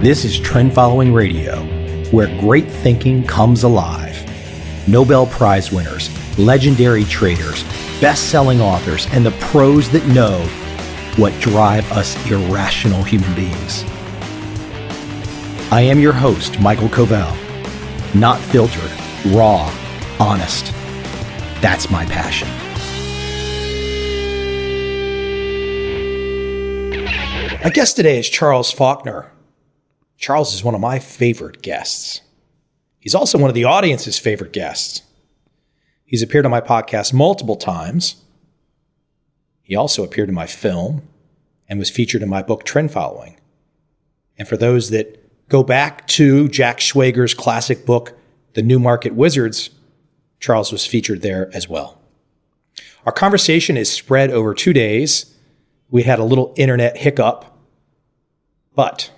This is Trend Following Radio, where great thinking comes alive. Nobel Prize winners, legendary traders, best-selling authors, and the pros that know what drive us irrational human beings. I am your host, Michael Covel. Not filtered, raw, honest. That's my passion. My guest today is Charles Faulkner. Charles is one of my favorite guests. He's also one of the audience's favorite guests. He's appeared on my podcast multiple times. He also appeared in my film and was featured in my book, Trend Following. And for those that go back to Jack Schwager's classic book, The New Market Wizards, Charles was featured there as well. Our conversation is spread over 2 days. We had a little internet hiccup, but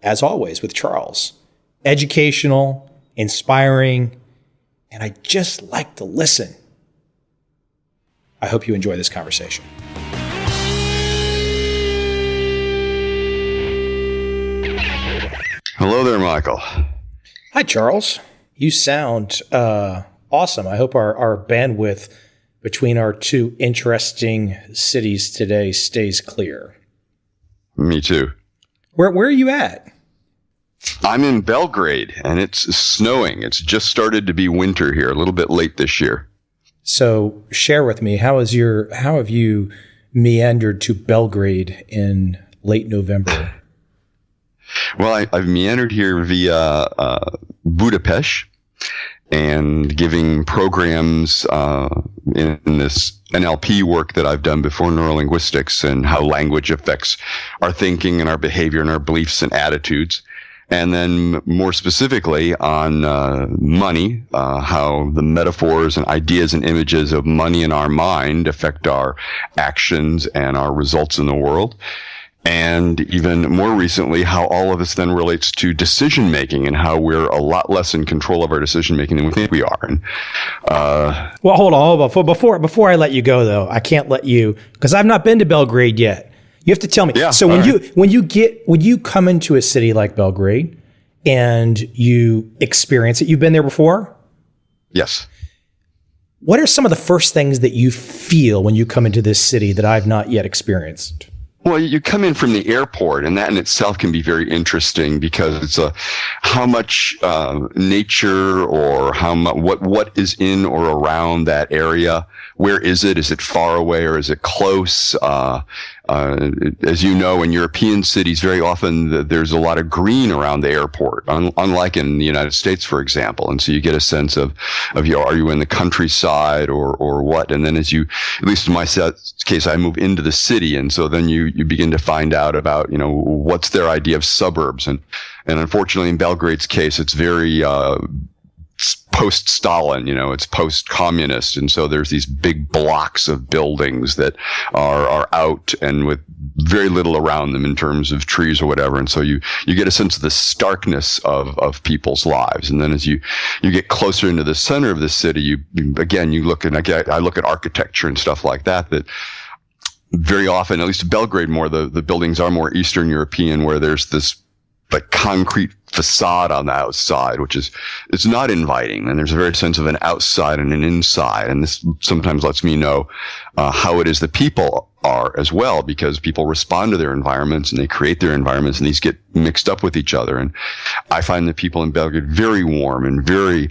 as always with Charles, educational, inspiring, and I just like to listen. I hope you enjoy this conversation. Hello there, Michael. Hi, Charles. You sound awesome. I hope our bandwidth between our two interesting cities today stays clear. Me too. Where are you at? I'm in Belgrade, and it's snowing. It's just started to be winter here, a little bit late this year. So share with me, how have you meandered to Belgrade in late November? Well, I've meandered here via Budapest and giving programs in this NLP work that I've done before, neurolinguistics, and how language affects our thinking and our behavior and our beliefs and attitudes. And then more specifically on money, how the metaphors and ideas and images of money in our mind affect our actions and our results in the world. And even more recently, how all of this then relates to decision making and how we're a lot less in control of our decision making than we think we are. And well, hold on. Before I let you go, though, I can't let you, because I've not been to Belgrade yet. You have to tell me. Yeah, so when you come into a city like Belgrade and you experience it, you've been there before? Yes. What are some of the first things that you feel when you come into this city that I've not yet experienced? Well, you come in from the airport, and that in itself can be very interesting because it's how much nature or what is in or around that area. Where is it? Is it far away or is it close? As you know, in European cities, very often there's a lot of green around the airport, unlike in the United States, for example. And so you get a sense of are you in the countryside or what? And then as you, at least in my case, I move into the city, and so then you begin to find out about what's their idea of suburbs. And unfortunately, in Belgrade's case, it's very post-Stalin, it's post-communist. And so there's these big blocks of buildings that are out and with very little around them in terms of trees or whatever. And so you get a sense of the starkness of people's lives. And then as you get closer into the center of the city, you look at, I look at architecture and stuff like that very often, at least in Belgrade more, the buildings are more Eastern European, where there's this like concrete facade on the outside, which it's not inviting. And there's a very sense of an outside and an inside. And this sometimes lets me know how it is that people are as well, because people respond to their environments and they create their environments, and these get mixed up with each other. And I find the people in Belgrade very warm and very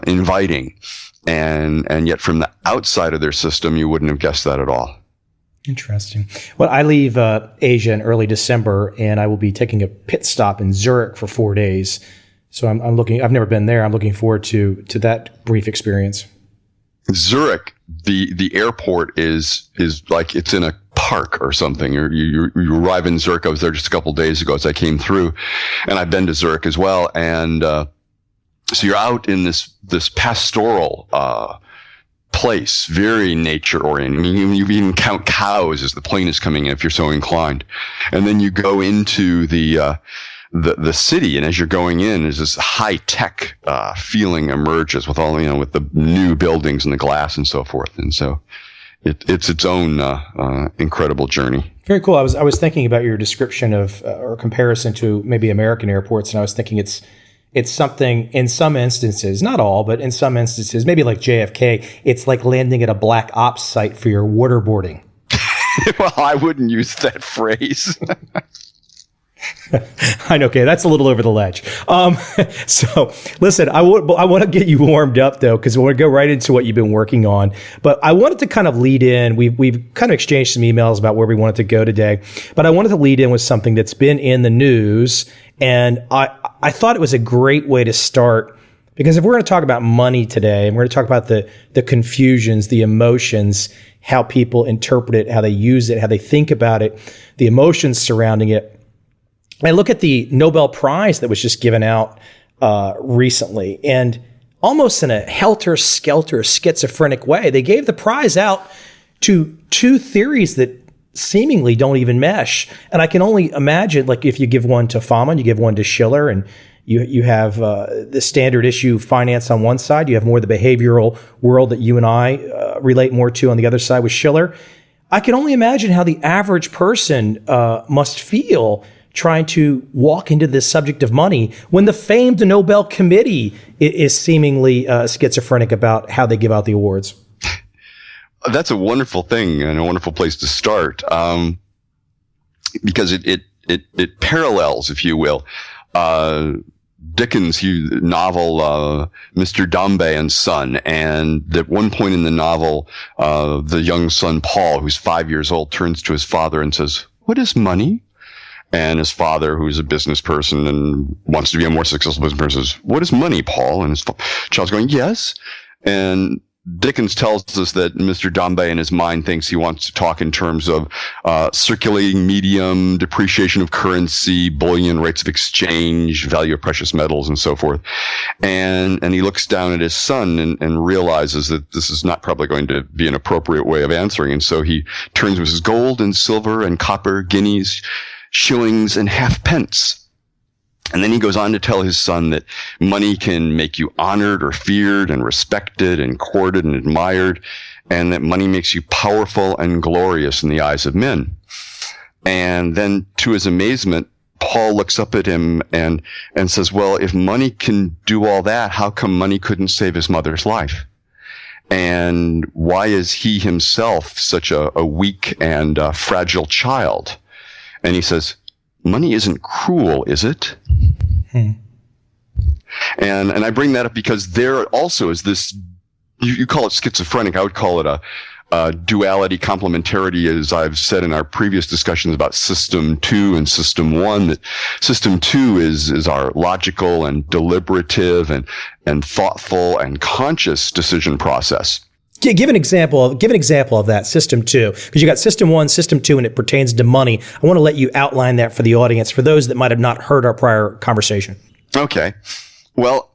inviting. And yet from the outside of their system, you wouldn't have guessed that at all. Interesting. Well, I leave Asia in early December, and I will be taking a pit stop in Zurich for 4 days. So I'm looking. I've never been there. I'm looking forward to that brief experience. Zurich, the airport is like it's in a park or something. You arrive in Zurich. I was there just a couple of days ago as I came through, and I've been to Zurich as well. And so you're out in this pastoral place, very nature oriented. I mean, you even count cows as the plane is coming in if you're so inclined. And then you go into the city, and as you're going in, is this high tech feeling emerges with all with the new buildings and the glass and so forth. And so it's its own incredible journey. Very cool. I was thinking about your description of or comparison to maybe American airports, and I was thinking it's something in some instances, not all, but in some instances, maybe like JFK, it's like landing at a black ops site for your waterboarding. Well, I wouldn't use that phrase. I know, okay, that's a little over the ledge. So listen, I want to get you warmed up though, because we want to go right into what you've been working on. But I wanted to kind of lead in. We've kind of exchanged some emails about where we wanted to go today, but I wanted to lead in with something that's been in the news, and I thought it was a great way to start, because if we're going to talk about money today, and we're going to talk about the confusions, the emotions, how people interpret it, how they use it, how they think about it, the emotions surrounding it. I look at the Nobel Prize that was just given out recently, and almost in a helter-skelter schizophrenic way, they gave the prize out to two theories that seemingly don't even mesh. And I can only imagine, like, if you give one to Fama, you give one to Schiller, and you have the standard issue finance on one side, you have more the behavioral world that you and I relate more to on the other side with Schiller. I can only imagine how the average person must feel trying to walk into this subject of money when the famed Nobel Committee is seemingly schizophrenic about how they give out the awards. That's a wonderful thing and a wonderful place to start, because it parallels, if you will, Dickens' novel, Mr. Dombey and Son. And at one point in the novel, the young son, Paul, who's 5 years old, turns to his father and says, "What is money?" And his father, who's a business person and wants to be a more successful business person, says, "What is money, Paul?" And his child's going, "Yes." And Dickens tells us that Mr. Dombey in his mind thinks he wants to talk in terms of circulating medium, depreciation of currency, bullion, rates of exchange, value of precious metals, and so forth. And he looks down at his son and realizes that this is not probably going to be an appropriate way of answering. And so he turns with his gold and silver and copper, guineas, shillings, and halfpence. And then he goes on to tell his son that money can make you honored or feared and respected and courted and admired, and that money makes you powerful and glorious in the eyes of men. And then, to his amazement, Paul looks up at him and says, "Well, if money can do all that, how come money couldn't save his mother's life? And why is he himself such a weak and fragile child?" And he says, "Money isn't cruel, is it?" And I bring that up because there also is this, you call it schizophrenic, I would call it a duality, complementarity, as I've said in our previous discussions about System 2 and System 1, that System 2 is our logical and deliberative and thoughtful and conscious decision process. Give an example of that, System 2, because you got System 1, System 2, and it pertains to money. I want to let you outline that for the audience, for those that might have not heard our prior conversation. Okay. Well,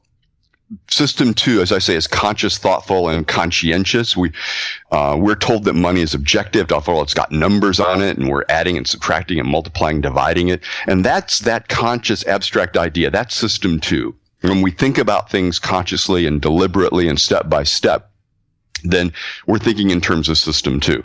System 2, as I say, is conscious, thoughtful, and conscientious. We're told that money is objective. After all, it's got numbers on it, and we're adding and subtracting and multiplying, dividing it. And that's that conscious, abstract idea. That's System 2. When we think about things consciously and deliberately and step by step, then we're thinking in terms of System 2.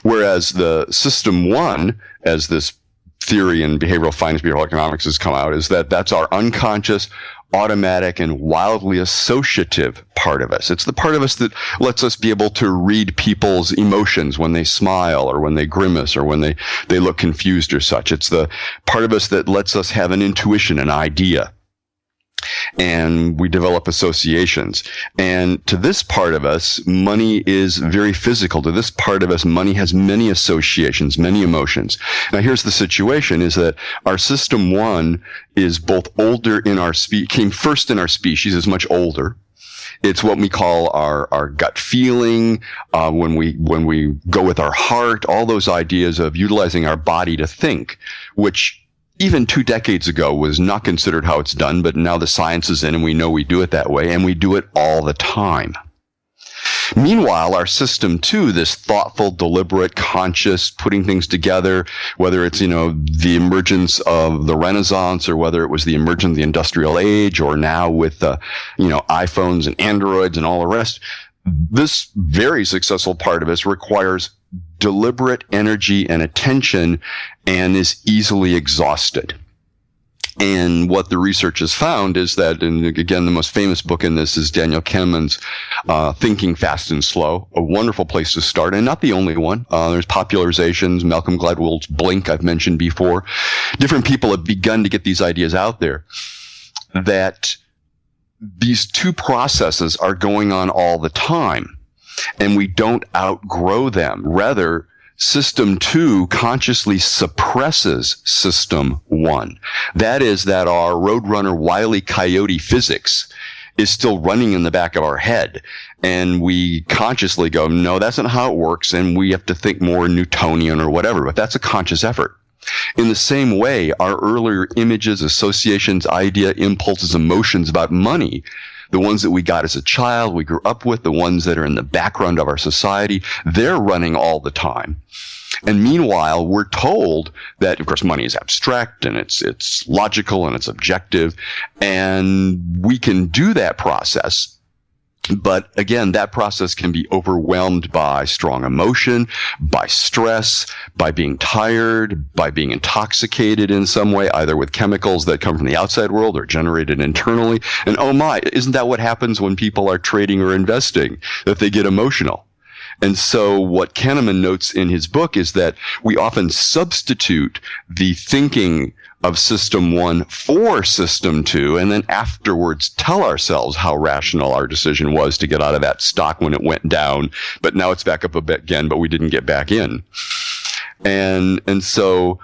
Whereas the System 1, as this theory in behavioral finance, behavioral economics has come out, is that that's our unconscious, automatic, and wildly associative part of us. It's the part of us that lets us be able to read people's emotions when they smile or when they grimace or when they look confused or such. It's the part of us that lets us have an intuition, an idea. And we develop associations. And to this part of us, money is very physical. To this part of us, money has many associations, many emotions. Now, here's the situation, is that our System 1 is both older in our came first in our species, is much older. It's what we call our gut feeling, when we go with our heart, all those ideas of utilizing our body to think, which even 2 decades ago was not considered how it's done, but now the science is in and we know we do it that way, and we do it all the time. Meanwhile, our System 2, this thoughtful, deliberate, conscious, putting things together, whether it's, the emergence of the Renaissance or whether it was the emergence of the industrial age or now with, iPhones and Androids and all the rest, this very successful part of us requires deliberate energy and attention and is easily exhausted. And what the research has found is that, and again, the most famous book in this is Daniel Kahneman's Thinking Fast and Slow, a wonderful place to start, and not the only one. There's popularizations, Malcolm Gladwell's Blink I've mentioned before. Different people have begun to get these ideas out there, that these two processes are going on all the time, and we don't outgrow them. Rather, System 2 consciously suppresses System 1. That is, that our Roadrunner Wile E. Coyote physics is still running in the back of our head. And we consciously go, no, that's not how it works, and we have to think more Newtonian or whatever. But that's a conscious effort. In the same way, our earlier images, associations, idea, impulses, emotions about money, the ones that we got as a child, we grew up with, the ones that are in the background of our society, they're running all the time. And meanwhile, we're told that, of course, money is abstract and it's logical and it's objective, and we can do that process. But again, that process can be overwhelmed by strong emotion, by stress, by being tired, by being intoxicated in some way, either with chemicals that come from the outside world or generated internally. And oh my, isn't that what happens when people are trading or investing? That they get emotional. And so what Kahneman notes in his book is that we often substitute the thinking of System 1 for System 2, and then afterwards tell ourselves how rational our decision was to get out of that stock when it went down, but now it's back up a bit again, but we didn't get back in. And so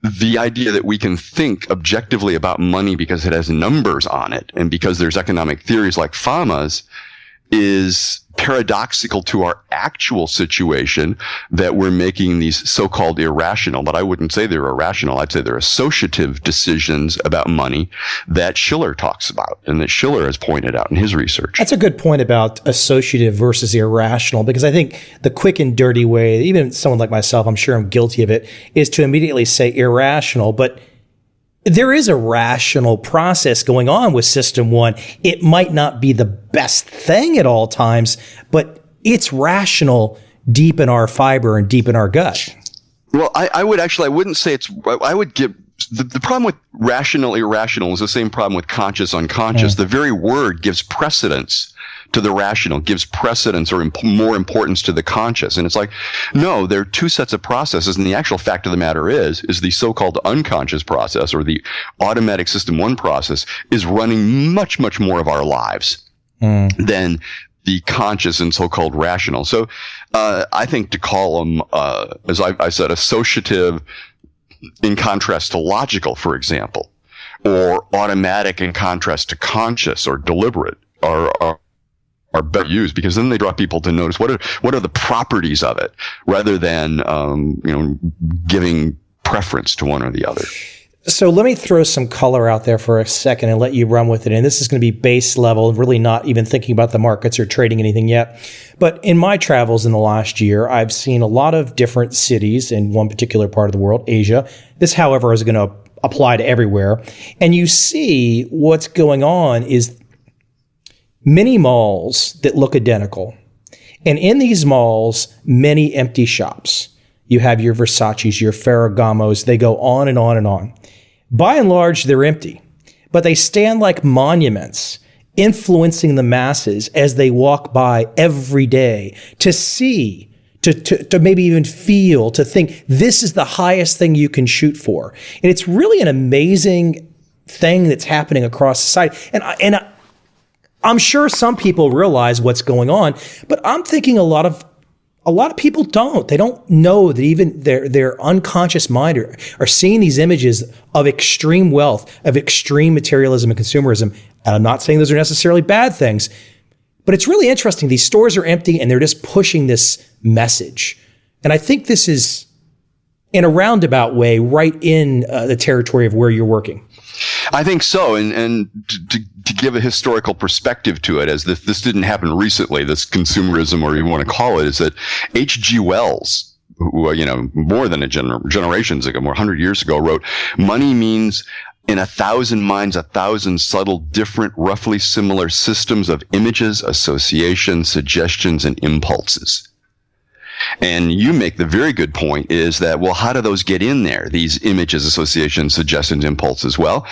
the idea that we can think objectively about money because it has numbers on it, and because there's economic theories like Fama's, is paradoxical to our actual situation, that we're making these so-called irrational, but I wouldn't say they're irrational, I'd say they're associative decisions about money that Schiller talks about and that Schiller has pointed out in his research. That's a good point about associative versus irrational, because I think the quick and dirty way, even someone like myself, I'm sure I'm guilty of it, is to immediately say irrational, but there is a rational process going on with System 1. It might not be the best thing at all times, but it's rational deep in our fiber and deep in our gut. Well, I wouldn't say I would give, the problem with rational, irrational is the same problem with conscious, unconscious. The very word gives precedence to the rational, gives precedence or more importance to the conscious. And it's like, no, there are two sets of processes. And the actual fact of the matter is the so-called unconscious process, or the automatic System 1 process, is running much, much more of our lives than the conscious and so-called rational. So I think to call them, as I said, associative in contrast to logical, for example, or automatic in contrast to conscious or deliberate, are better used, because then they draw people to notice what are the properties of it, rather than giving preference to one or the other. So let me throw some color out there for a second and let you run with it. And this is going to be base level, really not even thinking about the markets or trading anything yet. But in my travels in the last year, I've seen a lot of different cities in one particular part of the world, Asia. This, however, is going to apply to everywhere. And you see what's going on is many malls that look identical. And in these malls, many empty shops. You have your Versace's, your Ferragamos, they go on and on and on. By and large, they're empty, but they stand like monuments, influencing the masses as they walk by every day to see, to maybe even feel, to think this is the highest thing you can shoot for. And it's really an amazing thing that's happening across society. And I'm sure some people realize what's going on, but I'm thinking a lot of people don't. They don't know that even their unconscious mind are seeing these images of extreme wealth, of extreme materialism and consumerism. And I'm not saying those are necessarily bad things, but it's really interesting. These stores are empty and they're just pushing this message. And I think this is, in a roundabout way, right in the territory of where you're working. I think so, and to give a historical perspective to it, as this didn't happen recently, this consumerism, or you want to call it, is that H.G. Wells, who more than generations ago, more 100 years ago, wrote, "Money means in 1,000 minds, 1,000 subtle, different, roughly similar systems of images, associations, suggestions, and impulses. And you make the very good point is that, well, how do those get in there? These images, associations, suggestions, impulses. Well,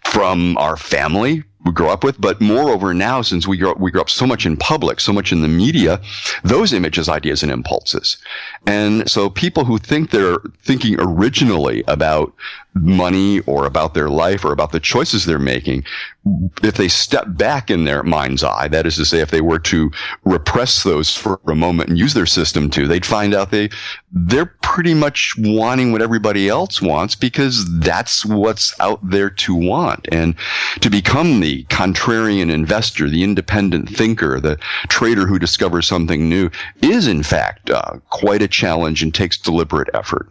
from our family we grow up with, but moreover now, since we grow up so much in public, so much in the media, those images, ideas, and impulses. And so people who think they're thinking originally about money or about their life or about the choices they're making, if they step back in their mind's eye, that is to say, if they were to repress those for a moment and use their system to, they'd find out they're pretty much wanting what everybody else wants because that's what's out there to want. And to become the contrarian investor, the independent thinker, the trader who discovers something new is in fact quite a challenge and takes deliberate effort.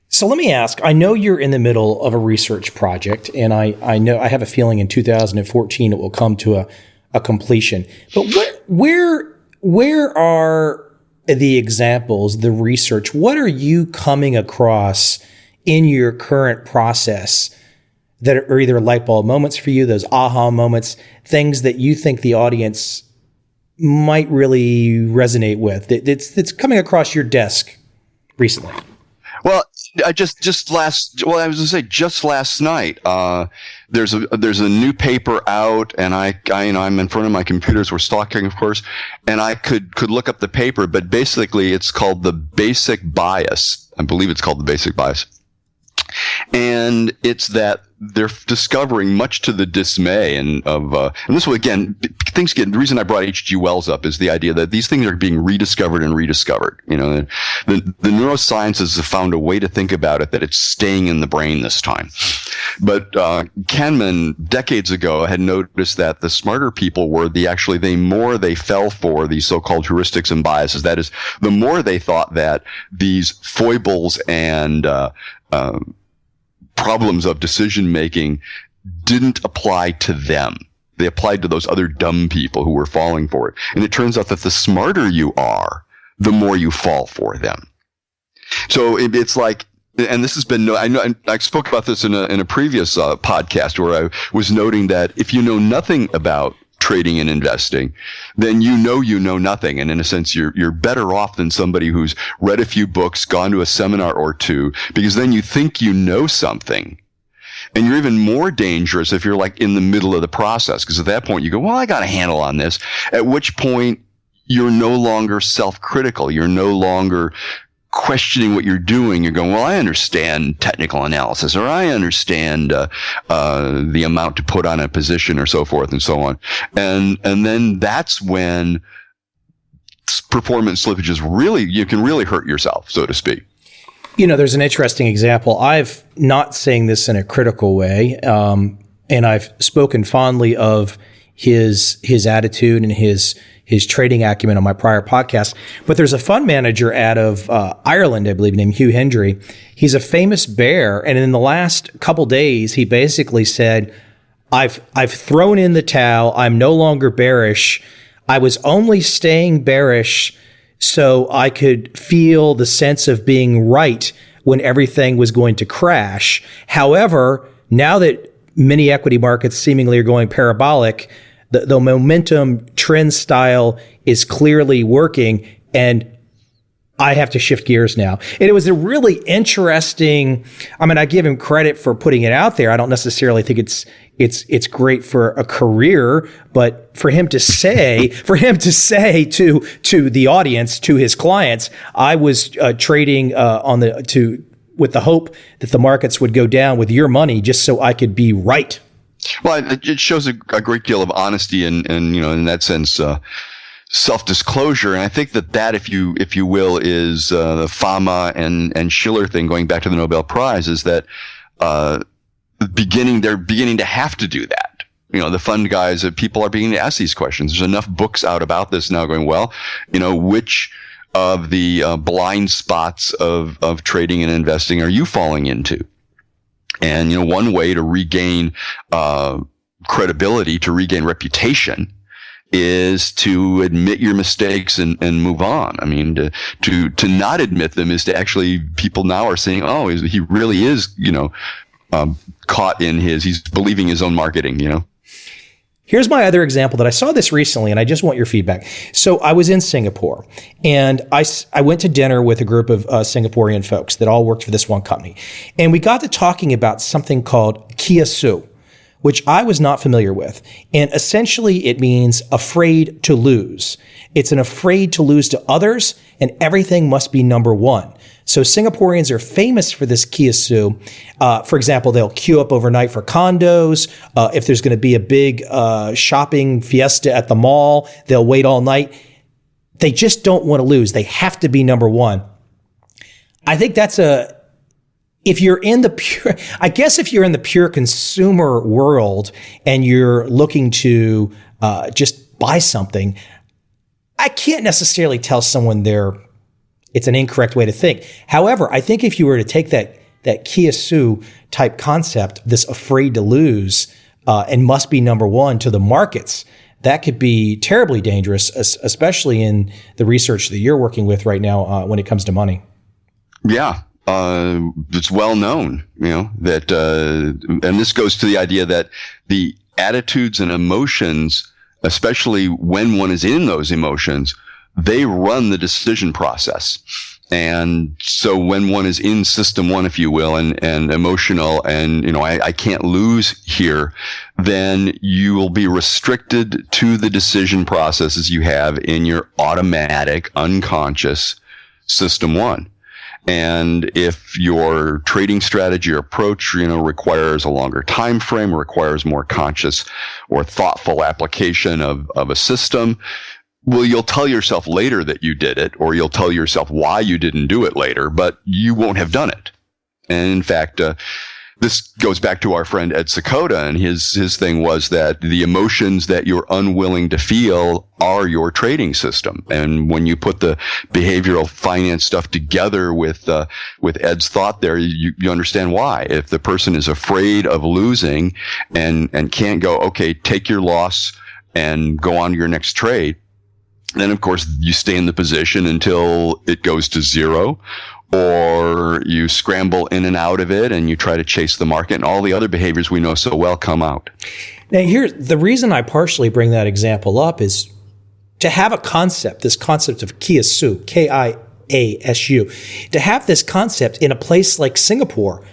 So let me ask, I know you're in the middle of a research project, and I know I have a feeling in 2014 it will come to a completion. But where are the examples, the research? What are you coming across in your current process that are either light bulb moments for you, those aha moments, things that you think the audience might really resonate with, that's coming across your desk recently? Well, just last night, there's a new paper out, and I'm in front of my computers. We're stalking, of course, and I could look up the paper, but basically it's called The Basic Bias. I believe it's called The Basic Bias. And it's that they're discovering, much to the dismay and this will again, the reason I brought H.G. Wells up is the idea that these things are being rediscovered and rediscovered. You know, the neurosciences have found a way to think about it that it's staying in the brain this time. But Kahneman, decades ago, had noticed that the smarter people were the more they fell for these so-called heuristics and biases. That is, the more they thought that these foibles and problems of decision making didn't apply to them. They applied to those other dumb people who were falling for it. And it turns out that the smarter you are, the more you fall for them. So it's like, and this has been, I spoke about this in a previous podcast where I was noting that if you know nothing about trading and investing, then you know nothing. And in a sense, you're better off than somebody who's read a few books, gone to a seminar or two, because then you think you know something. And you're even more dangerous if you're like in the middle of the process, because at that point you go, well, I got a handle on this. At which point you're no longer self-critical. You're no longer questioning what you're doing. You're going, well, I understand technical analysis, or I understand the amount to put on a position, or so forth and so on. And then that's when performance slippage is you can really hurt yourself, so to speak. You know, there's an interesting example. I've not saying this in a critical way, and I've spoken fondly of his attitude and his trading acumen on my prior podcast. But there's a fund manager out of Ireland, I believe, named Hugh Hendry. He's a famous bear, and in the last couple days, he basically said, I've thrown in the towel. I'm no longer bearish. I was only staying bearish so I could feel the sense of being right when everything was going to crash. However, now that many equity markets seemingly are going parabolic, the momentum trend style is clearly working, and I have to shift gears now. And it was a really interesting, I give him credit for putting it out there. I don't necessarily think it's great for a career, but for him to say to the audience, to his clients, I was trading with the hope that the markets would go down with your money just so I could be right. Well, it shows a great deal of honesty and in that sense, self-disclosure. And I think that if you will, is the Fama and Schiller thing, going back to the Nobel Prize, is that they're beginning to have to do that. The fund guys, people are beginning to ask these questions. There's enough books out about this now going, well, which of the blind spots of trading and investing are you falling into? And, one way to regain credibility, to regain reputation, is to admit your mistakes and move on. To not admit them is to actually, people now are saying, oh, he really is, caught in he's believing his own marketing, Here's my other example that I saw this recently, and I just want your feedback. So I was in Singapore, and I went to dinner with a group of Singaporean folks that all worked for this one company. And we got to talking about something called Kiasu, which I was not familiar with. And essentially it means afraid to lose. It's an afraid to lose to others, and everything must be number one. So Singaporeans are famous for this Kiasu. For example, they'll queue up overnight for condos. If there's going to be a big shopping fiesta at the mall, they'll wait all night. They just don't want to lose. They have to be number one. I think if you're in the pure consumer world and you're looking to just buy something, I can't necessarily tell someone it's an incorrect way to think. However, I think if you were to take that Kiasu type concept, this afraid to lose, and must be number one to the markets, that could be terribly dangerous, especially in the research that you're working with right now when it comes to money. Yeah. It's well known, that, and this goes to the idea that the attitudes and emotions, especially when one is in those emotions, they run the decision process. And so when one is in system one, if you will, and emotional and, I can't lose here, then you will be restricted to the decision processes you have in your automatic, unconscious system one. And if your trading strategy or approach, requires a longer time frame, requires more conscious or thoughtful application of a system, well, you'll tell yourself later that you did it, or you'll tell yourself why you didn't do it later, but you won't have done it. And in fact, this goes back to our friend Ed Sakota, and his thing was that the emotions that you're unwilling to feel are your trading system. And when you put the behavioral finance stuff together with Ed's thought there, you understand why. If the person is afraid of losing and can't go, okay, take your loss and go on to your next trade, then of course you stay in the position until it goes to zero, or you scramble in and out of it and you try to chase the market, and all the other behaviors we know so well come out. Now, here's the reason I partially bring that example up is to have this concept of Kiasu, K-I-A-S-U, to have this concept in a place like Singapore,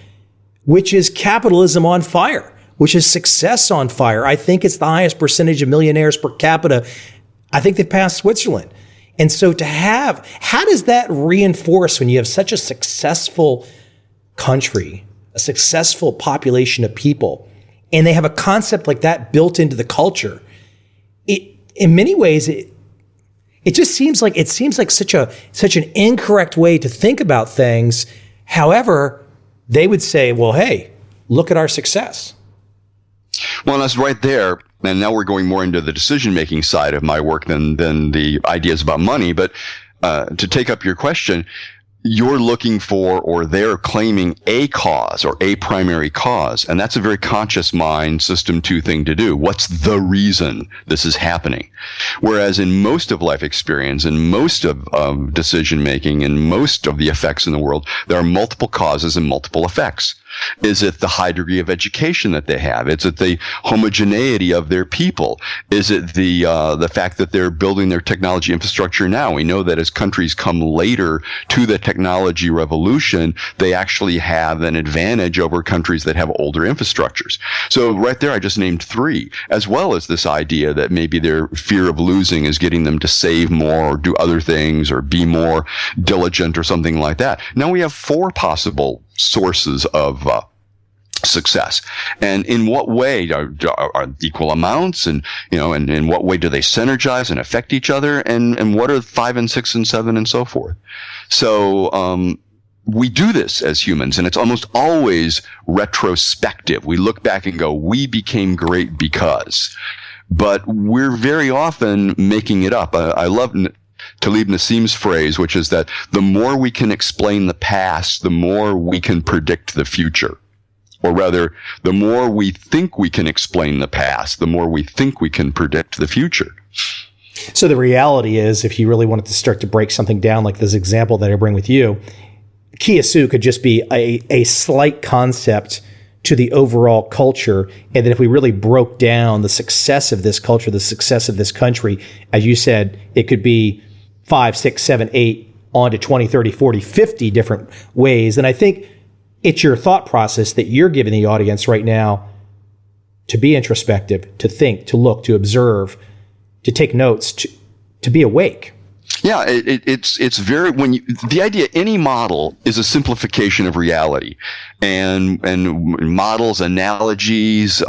which is capitalism on fire, which is success on fire. I think it's the highest percentage of millionaires per capita. I think they've passed Switzerland. And so how does that reinforce when you have such a successful country, a successful population of people, and they have a concept like that built into the culture? In many ways, it just seems like such an incorrect way to think about things. However, they would say, well, hey, look at our success. Well, that's right there. And now we're going more into the decision-making side of my work than the ideas about money. But to take up your question, you're looking for, or they're claiming, a cause or a primary cause. And that's a very conscious mind system two thing to do. What's the reason this is happening? Whereas in most of life experience and most of decision-making and most of the effects in the world, there are multiple causes and multiple effects. Is it the high degree of education that they have? Is it the homogeneity of their people? Is it the fact that they're building their technology infrastructure now? We know that as countries come later to the technology revolution, they actually have an advantage over countries that have older infrastructures. So right there, I just named three, as well as this idea that maybe their fear of losing is getting them to save more or do other things or be more diligent or something like that. Now we have four possible sources of success, and in what way are equal amounts, and and in what way do they synergize and affect each other, and what are 5 and 6 and 7 and so forth. So we do this as humans, and it's almost always retrospective. We look back and go, we became great because, but we're very often making it up. I love Talib Nassim's phrase, which is that the more we can explain the past, the more we can predict the future. Or rather, the more we think we can explain the past, the more we think we can predict the future. So the reality is, if you really wanted to start to break something down, like this example that I bring with you, Kiasu could just be a slight concept to the overall culture, and that if we really broke down the success of this culture, the success of this country, as you said, it could be 5, 6, 7, 8, on to 20, 30, 40, 50 different ways. And I think it's your thought process that you're giving the audience right now to be introspective, to think, to look, to observe, to take notes, to be awake. Yeah, it's very the idea any model is a simplification of reality, and models, analogies,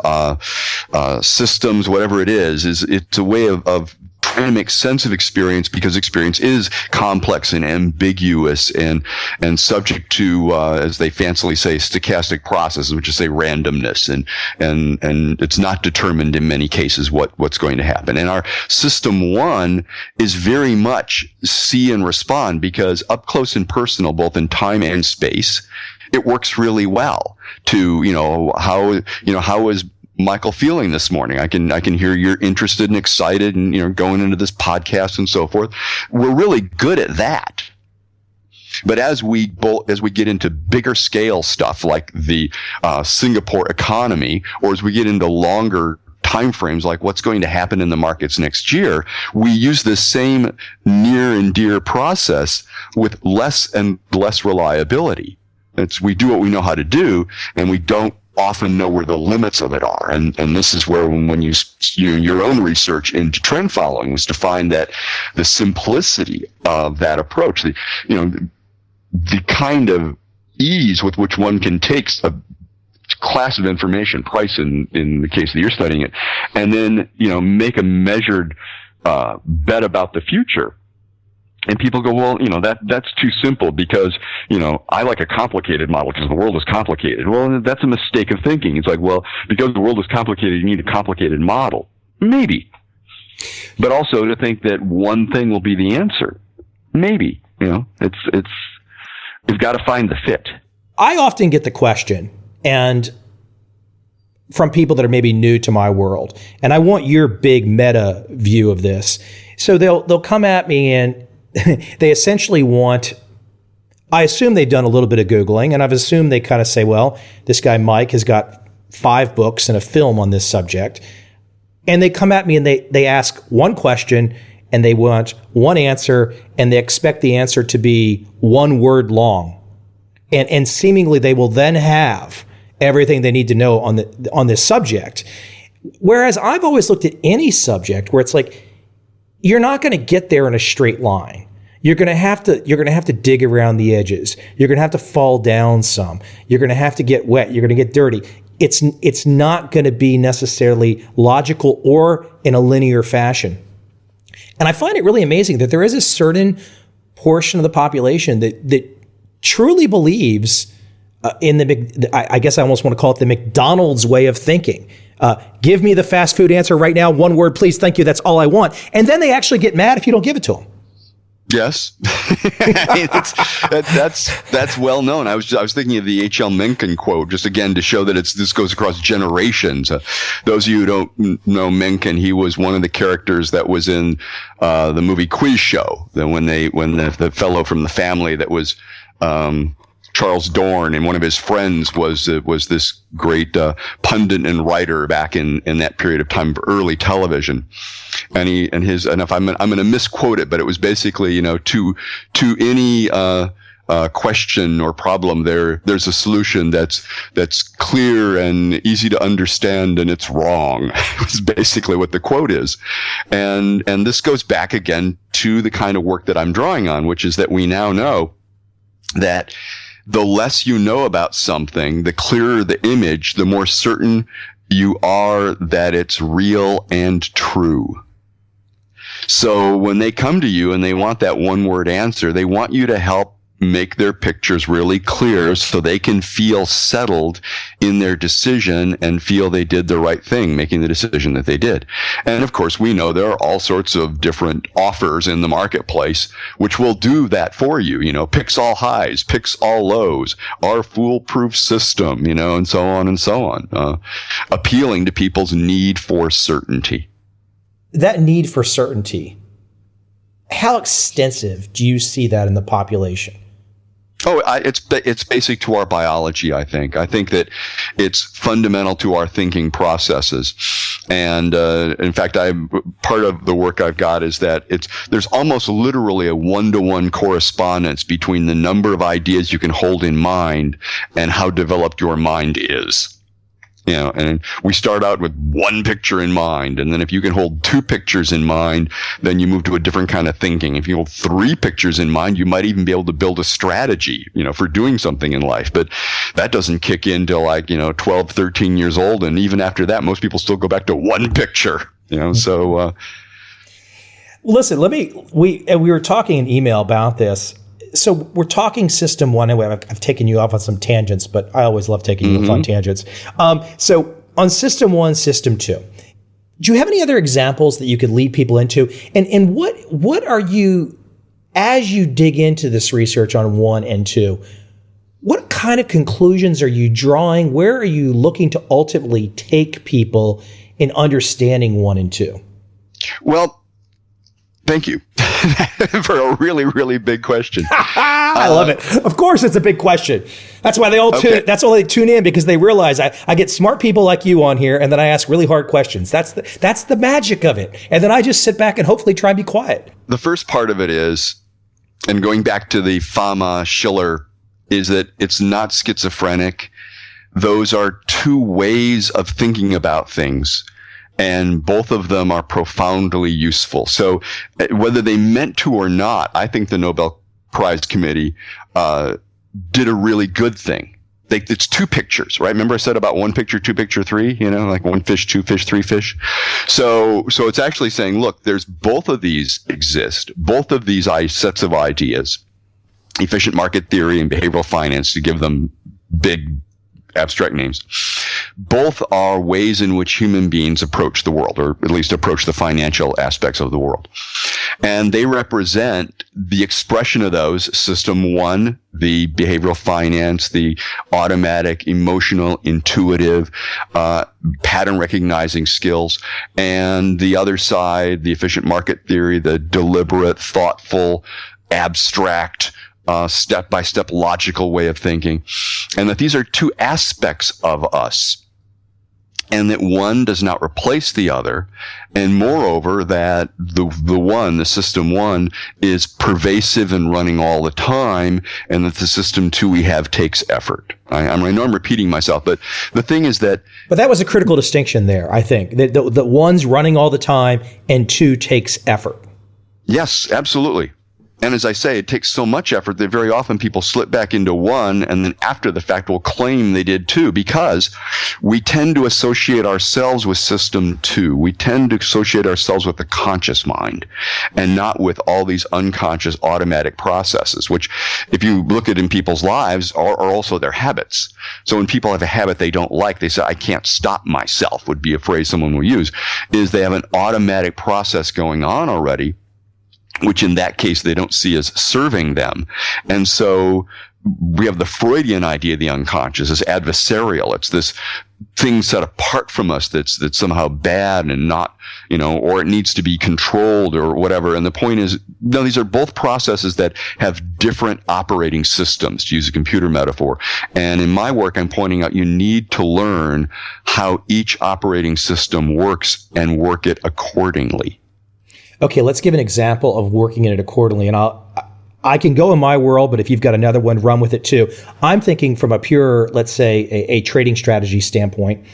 systems, whatever it is it's a way of trying to make sense of experience, because experience is complex and ambiguous and subject to, as they fancily say, stochastic processes, which is say randomness, and it's not determined in many cases what's going to happen. And our system one is very much see and respond, because up close and personal, both in time and space, it works really well to, how is Michael feeling this morning? I can hear you're interested and excited and, going into this podcast and so forth. We're really good at that. But as we get into bigger scale stuff like the Singapore economy, or as we get into longer timeframes like what's going to happen in the markets next year, we use this same near and dear process with less and less reliability. We do what we know how to do, and we don't often know where the limits of it are. And this is where when you your own research into trend following was to find that the simplicity of that approach, the kind of ease with which one can take a class of information, price in the case that you're studying it, and then, make a measured bet about the future. And people go, well, that's too simple because, I like a complicated model because the world is complicated. Well, that's a mistake of thinking. It's like, well, because the world is complicated, you need a complicated model. Maybe. But also to think that one thing will be the answer. Maybe. We've got to find the fit. I often get the question, and from people that are maybe new to my world, and I want your big meta view of this. So they'll come at me and they essentially want, I assume they've done a little bit of Googling, and I've assumed they kind of say, well, this guy Mike has got 5 books and a film on this subject. And they come at me and they ask one question and they want one answer, and they expect the answer to be one word long. And seemingly they will then have everything they need to know on this subject. Whereas I've always looked at any subject where it's like, you're not going to get there in a straight line. You're going to have to dig around the edges. You're going to have to fall down some. You're going to have to get wet. You're going to get dirty. It's not going to be necessarily logical or in a linear fashion. And I find it really amazing that there is a certain portion of the population that truly believes in I guess I almost want to call it the McDonald's way of thinking. Give me the fast food answer right now. One word, please. Thank you. That's all I want. And then they actually get mad if you don't give it to them. Yes. That's well known. I was thinking of the H.L. Mencken quote, just again to show that this goes across generations. Those of you who don't know Mencken, he was one of the characters that was in the movie Quiz Show. That when the fellow from the family that was Charles Dorn, and one of his friends was this great pundit and writer back in that period of time of early television, and if I'm going to misquote it, but it was basically to any question or problem there's a solution that's clear and easy to understand, and it's wrong. It's basically what the quote is, and this goes back again to the kind of work that I'm drawing on, which is that we now know that the less you know about something, the clearer the image, the more certain you are that it's real and true. So when they come to you and they want that one-word answer, they want you to help make their pictures really clear so they can feel settled in their decision and feel they did the right thing, making the decision that they did. And of course, we know there are all sorts of different offers in the marketplace which will do that for you. Picks all highs, picks all lows, our foolproof system, and so on and so on, appealing to people's need for certainty. That need for certainty, how extensive do you see that in the population? Oh, it's basic to our biology, I think. I think that it's fundamental to our thinking processes. And in fact, part of the work I've got is that there's almost literally a one-to-one correspondence between the number of ideas you can hold in mind and how developed your mind is. You know, and we start out with one picture in mind, and then if you can hold two pictures in mind, then you move to a different kind of thinking. If you hold three pictures in mind, you might even be able to build a strategy, you know, for doing something in life. But that doesn't kick in till 12, 13 years old, and even after that, most people still go back to one picture. You know, so listen, we were talking in email about this. So we're talking system one. Anyway, I've taken you off on some tangents, but I always love taking you off on tangents. So on system one, system two, do you have any other examples that you could lead people into? And what are you, as you dig into this research on one and two, what kind of conclusions are you drawing? Where are you looking to ultimately take people in understanding one and two? Well, thank you for a really, really big question. I love it. Of course, it's a big question. That's why they all they tune in, because they realize I get smart people like you on here, and then I ask really hard questions. That's the magic of it. And then I just sit back and hopefully try and be quiet. The first part of it is, and going back to the Fama Schiller, is that it's not schizophrenic. Those are two ways of thinking about things. And both of them are profoundly useful. So whether they meant to or not, I think the Nobel Prize committee did a really good thing. It's two pictures, right? Remember I said about one picture, two picture, three, you know, like one fish, two fish, three fish. So it's actually saying, look, there's both of these exist, both of these sets of ideas, efficient market theory and behavioral finance, to give them big abstract names. Both are ways in which human beings approach the world, or at least approach the financial aspects of the world. And they represent the expression of those. System one, the behavioral finance, the automatic, emotional, intuitive, pattern recognizing skills. And the other side, the efficient market theory, the deliberate, thoughtful, abstract, step-by-step logical way of thinking, and that these are two aspects of us, and that one does not replace the other, and moreover, that the system one, is pervasive and running all the time, and that the system two we have takes effort. I know I'm repeating myself, but the thing is that... But that was a critical distinction there, I think, that the one's running all the time, and two takes effort. Yes, absolutely. And as I say, it takes so much effort that very often people slip back into one, and then after the fact will claim they did two, because we tend to associate ourselves with system two. We tend to associate ourselves with the conscious mind and not with all these unconscious automatic processes, which, if you look at in people's lives, are also their habits. So when people have a habit they don't like, they say, I can't stop myself, would be a phrase someone will use, is they have an automatic process going on already, which in that case they don't see as serving them. And so we have the Freudian idea of the unconscious as adversarial. It's this thing set apart from us that's somehow bad and not, or it needs to be controlled or whatever. And the point is, no, these are both processes that have different operating systems, to use a computer metaphor. And in my work, I'm pointing out you need to learn how each operating system works and work it accordingly. Okay, let's give an example of working in it accordingly. And I can go in my world, but if you've got another one, run with it too. I'm thinking from a pure, let's say, a trading strategy standpoint.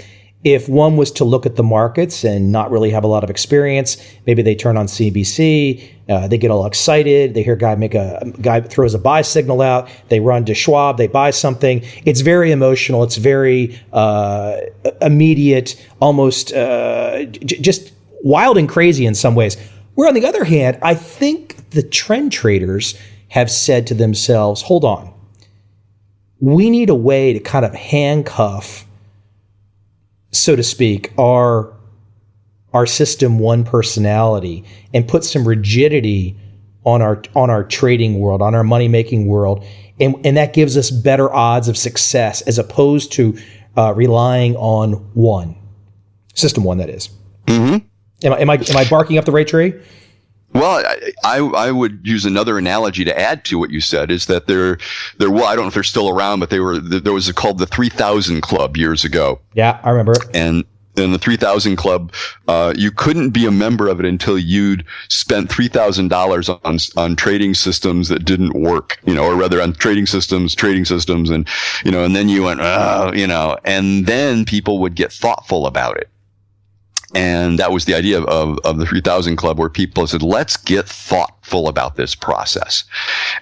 If one was to look at the markets and not really have a lot of experience, maybe they turn on CNBC, they get all excited, they hear a guy throws a buy signal out, they run to Schwab, they buy something. It's very emotional, it's very immediate, almost just wild and crazy in some ways. Where on the other hand, I think the trend traders have said to themselves, hold on, we need a way to kind of handcuff, so to speak, our system one personality and put some rigidity on our trading world, on our money-making world. And that gives us better odds of success as opposed to relying on one. System one, that is. Mm-hmm. Am I barking up the right tree? Well, I would use another analogy to add to what you said, is that there well, I don't know if they're still around, but there was called the 3000 Club years ago. Yeah, I remember it. And in the 3000 Club, you couldn't be a member of it until you'd spent $3,000 on trading systems that didn't work, or rather on trading systems, and, and then you went, and then people would get thoughtful about it. And that was the idea of the 3000 Club, where people said, let's get thoughtful about this process.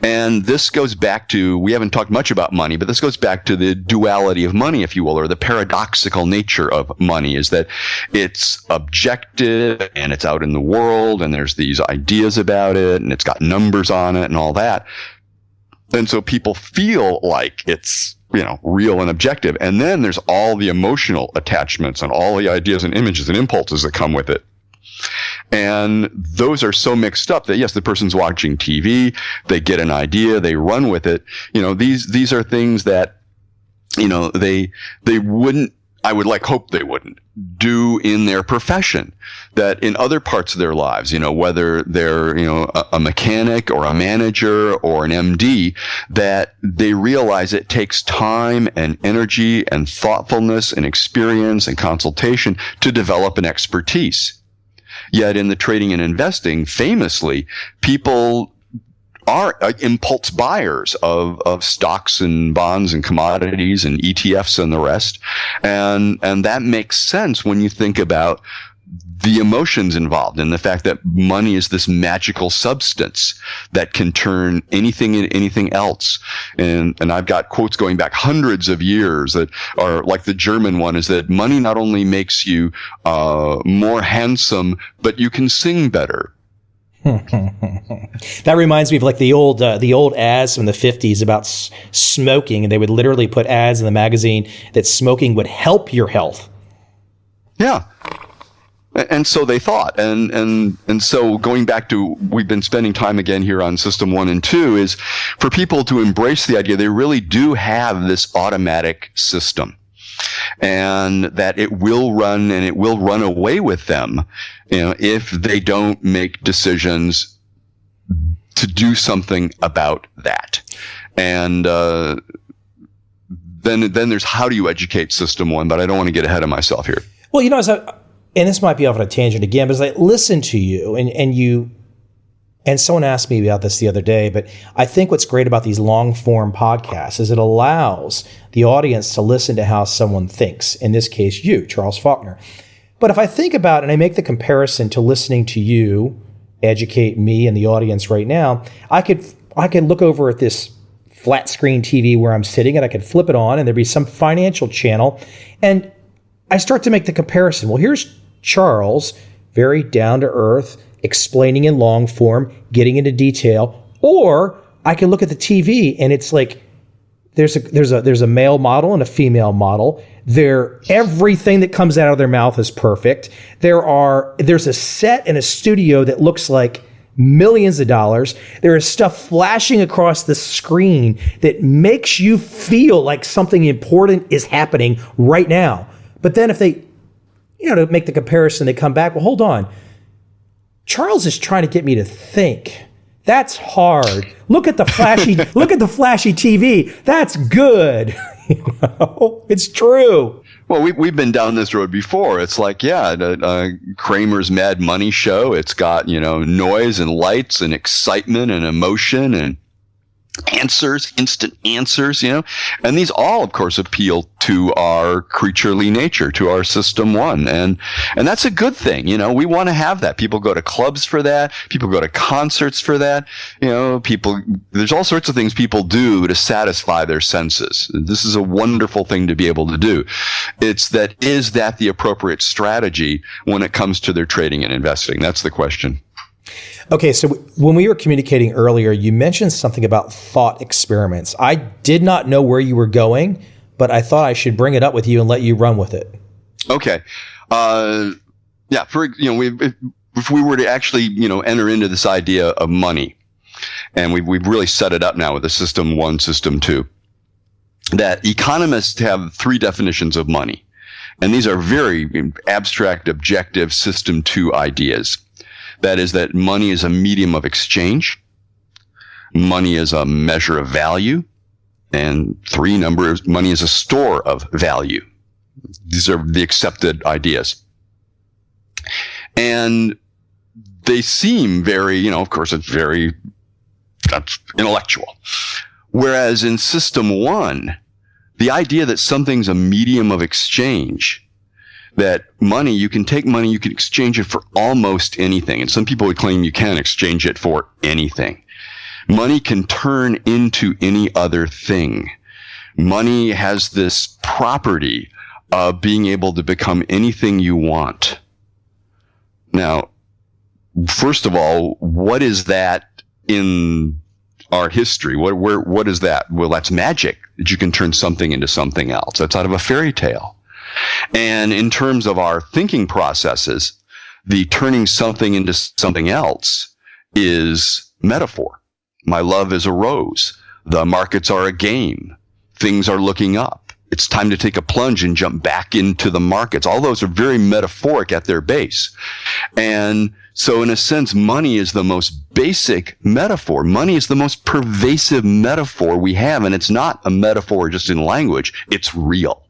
And this goes back to, we haven't talked much about money, but this goes back to the duality of money, if you will, or the paradoxical nature of money, is that it's objective and it's out in the world and there's these ideas about it and it's got numbers on it and all that. And so people feel like it's, real and objective. And then there's all the emotional attachments and all the ideas and images and impulses that come with it. And those are so mixed up that, yes, the person's watching TV, they get an idea, they run with it. These are things that, they wouldn't, I would hope they wouldn't do in their profession, that in other parts of their lives, whether they're, a mechanic or a manager or an MD, that they realize it takes time and energy and thoughtfulness and experience and consultation to develop an expertise. Yet in the trading and investing, famously, people are impulse buyers of stocks and bonds and commodities and ETFs and the rest. And that makes sense when you think about the emotions involved and the fact that money is this magical substance that can turn anything into anything else. And I've got quotes going back hundreds of years that are like the German one, is that money not only makes you more handsome, but you can sing better. That reminds me of the old ads from the 50s about smoking, and they would literally put ads in the magazine that smoking would help your health. Yeah. And so they thought, and so going back to, we've been spending time again here on System 1 and 2, is for people to embrace the idea they really do have this automatic system, and that it will run and it will run away with them, if they don't make decisions to do something about that. And then there's, how do you educate System 1? But I don't want to get ahead of myself here. Well, and this might be off on a tangent again, but as I listen to you and someone asked me about this the other day, but I think what's great about these long form podcasts is it allows the audience to listen to how someone thinks. In this case, you, Charles Faulkner. But if I think about, and I make the comparison to listening to you educate me and the audience right now, I could look over at this flat screen TV where I'm sitting, and I could flip it on and there'd be some financial channel, and I start to make the comparison. Well, here's Charles, very down to earth, explaining in long form, getting into detail. Or I can look at the TV and it's like there's a male model and a female model. Everything that comes out of their mouth is perfect. There's a set in a studio that looks like millions of dollars. There is stuff flashing across the screen that makes you feel like something important is happening right now. But then if they, to make the comparison, they come back, well, hold on. Charles is trying to get me to think. That's hard. Look at the flashy TV. That's good. It's true. Well, we've been down this road before. It's like, Kramer's Mad Money Show. It's got, noise and lights and excitement and emotion and answers, instant answers, and these all, of course, appeal to our creaturely nature, to our System 1, and that's a good thing. We want to have that. People go to clubs for that. People go to concerts for that. There's all sorts of things people do to satisfy their senses. This is a wonderful thing to be able to do. Is that the appropriate strategy when it comes to their trading and investing? That's the question. Okay, so when we were communicating earlier, you mentioned something about thought experiments. I did not know where you were going, but I thought I should bring it up with you and let you run with it. Okay. If we were to actually, enter into this idea of money, and we've really set it up now with a System 1, System 2, that economists have 3 definitions of money. And these are very abstract, objective System 2 ideas. That is that money is a medium of exchange. Money is a measure of value. And 3, money is a store of value. These are the accepted ideas. And they seem very, of course, that's intellectual. Whereas in System 1, the idea that something's a medium of exchange, that money, you can take money, you can exchange it for almost anything. And some people would claim you can exchange it for anything. Money can turn into any other thing. Money has this property of being able to become anything you want. Now, first of all, what is that in our history? What is that? Well, that's magic, that you can turn something into something else. That's out of a fairy tale. And in terms of our thinking processes, the turning something into something else is metaphor. My love is a rose. The markets are a game. Things are looking up. It's time to take a plunge and jump back into the markets. All those are very metaphoric at their base. And so in a sense, money is the most basic metaphor. Money is the most pervasive metaphor we have. And it's not a metaphor just in language. It's real.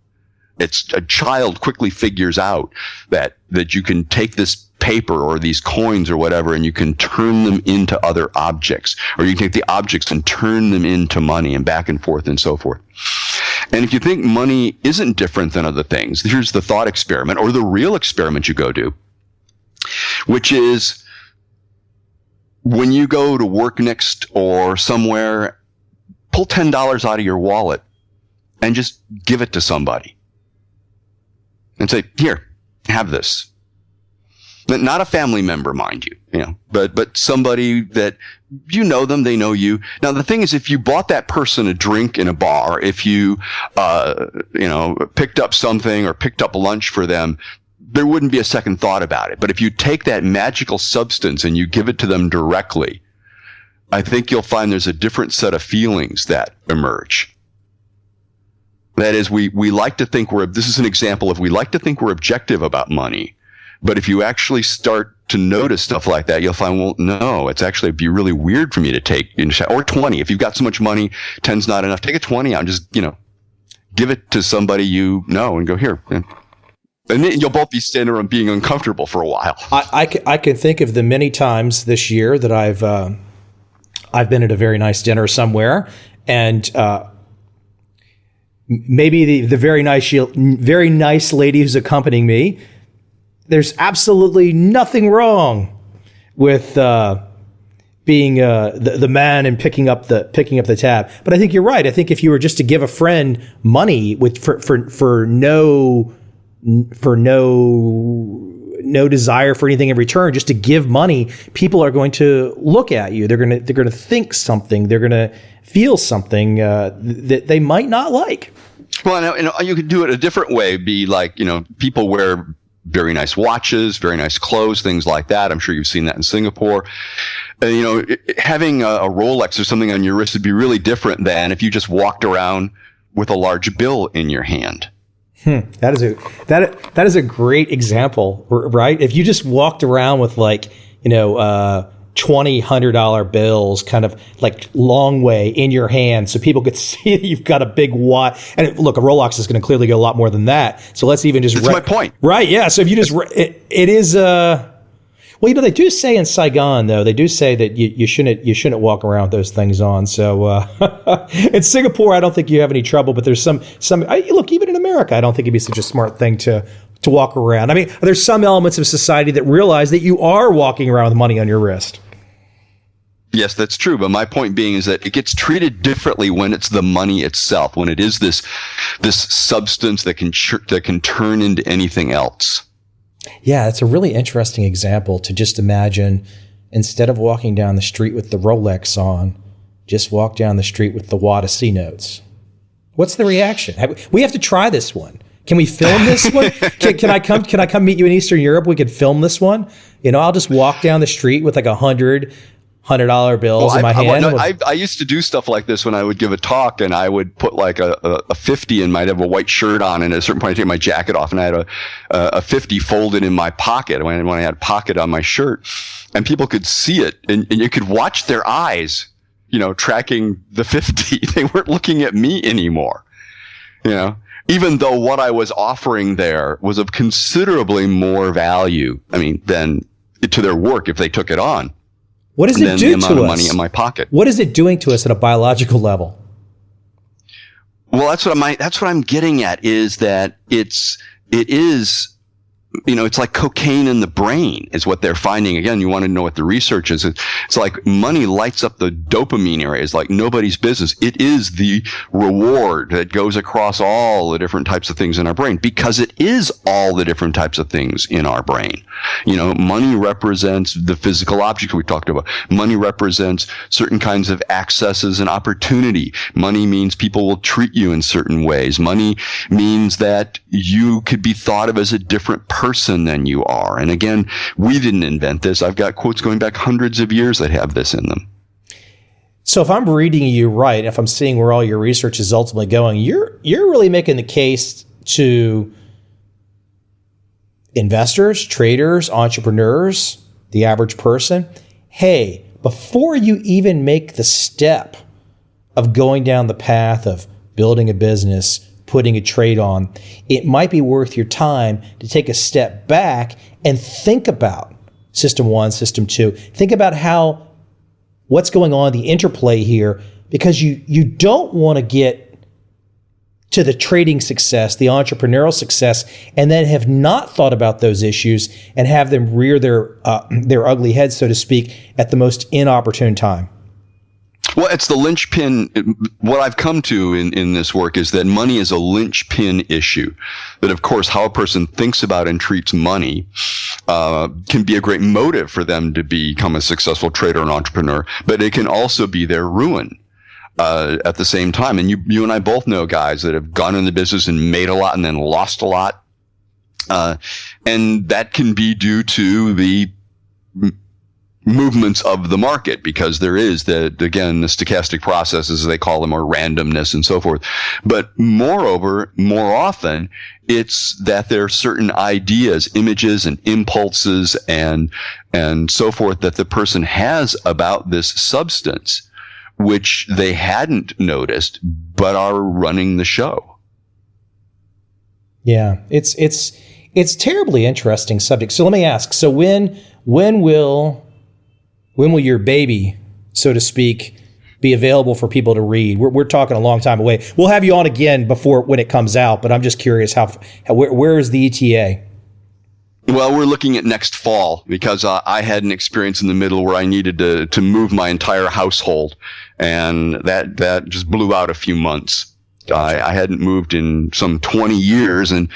It's a child quickly figures out that you can take this paper or these coins or whatever, and you can turn them into other objects, or you can take the objects and turn them into money, and back and forth and so forth. And if you think money isn't different than other things, here's the thought experiment, or the real experiment you go do, which is when you go to work next or somewhere, pull $10 out of your wallet and just give it to somebody and say, here, have this. Not a family member, mind you, but somebody that you know them, they know you. Now, the thing is, if you bought that person a drink in a bar, if you, picked up something or picked up lunch for them, there wouldn't be a second thought about it. But if you take that magical substance and you give it to them directly, I think you'll find there's a different set of feelings that emerge. That is, we like to think this is an example of, we like to think we're objective about money. But if you actually start to notice stuff like that, you'll find, well, no, it's actually be really weird for me to take, or 20. If you've got so much money, 10's not enough. Take a 20 out and just, give it to somebody you know and go, here. And then you'll both be standing around being uncomfortable for a while. I can think of the many times this year that I've been at a very nice dinner somewhere, and maybe the very nice lady who's accompanying me, there's absolutely nothing wrong with being the man and picking up the tab. But I think you're right. I think if you were just to give a friend money for no desire for anything in return, just to give money, people are going to look at you. They're going to think something. They're going to feel something that they might not like. Well, you could do it a different way. Be like, people wear very nice watches, very nice clothes, things like that. I'm sure you've seen that in Singapore. Having a Rolex or something on your wrist would be really different than if you just walked around with a large bill in your hand. That is a great example, right? If you just walked around with $100 bills kind of like long way in your hand so people could see that you've got a big watch. And look, a Rolex is going to clearly go a lot more than that. So let's even just... That's my point. Right, yeah. So if you just... It is... Well, they do say in Saigon, though, they do say that you shouldn't walk around with those things on. So in Singapore, I don't think you have any trouble. But there's some look, even in America, I don't think it'd be such a smart thing to walk around. I mean, there's some elements of society that realize that you are walking around with money on your wrist. Yes, that's true. But my point being is that it gets treated differently when it's the money itself, when it is this substance that can turn into anything else. Yeah, it's a really interesting example to just imagine, instead of walking down the street with the Rolex on, just walk down the street with the wad of C notes. What's the reaction? We have to try this one. Can we film this one? Can I come meet you in Eastern Europe? We could film this one. I'll just walk down the street with like 100 $100 bills in my hand. I used to do stuff like this when I would give a talk, and I would put like a 50 and might have a white shirt on, and at a certain point I take my jacket off, and I had a 50 folded in my pocket when I had a pocket on my shirt, and people could see it, and you could watch their eyes, tracking the 50. They weren't looking at me anymore, even though what I was offering there was of considerably more value, than to their work if they took it on. What does it do the amount to of us? Money in my pocket. What is it doing to us at a biological level? Well, that's what I'm getting at, is that it is, it's like cocaine in the brain is what they're finding. Again, you want to know what the research is. It's like money lights up the dopamine areas like nobody's business. It is the reward that goes across all the different types of things in our brain, because it is all the different types of things in our brain. Money represents the physical object we talked about. Money represents certain kinds of accesses and opportunity. Money means people will treat you in certain ways. Money means that you could be thought of as a different person than you are. And again, we didn't invent this. I've got quotes going back hundreds of years that have this in them. So if I'm reading you right, if I'm seeing where all your research is ultimately going, you're really making the case to investors, traders, entrepreneurs, the average person, hey, before you even make the step of going down the path of building a business, putting a trade on, it might be worth your time to take a step back and think about system one, system two. Think about what's going on, the interplay here, because you don't want to get to the trading success, the entrepreneurial success, and then have not thought about those issues and have them rear their ugly heads, so to speak, at the most inopportune time. Well, it's the linchpin. What I've come to in this work is that money is a linchpin issue. That, of course, how a person thinks about and treats money can be a great motive for them to become a successful trader and entrepreneur, but it can also be their ruin at the same time. And you and I both know guys that have gone into business and made a lot and then lost a lot. And that can be due to the movements of the market, because there is the stochastic processes, as they call them, or randomness and so forth. But moreover, more often, it's that there are certain ideas, images, and impulses and so forth that the person has about this substance, which they hadn't noticed, but are running the show. Yeah, it's terribly interesting subject. So let me ask, so when will your baby, so to speak, be available for people to read? We're talking a long time away. We'll have you on again when it comes out, but I'm just curious where is the ETA? Well, we're looking at next fall, because I had an experience in the middle where I needed to move my entire household, and that just blew out a few months. I hadn't moved in some 20 years, and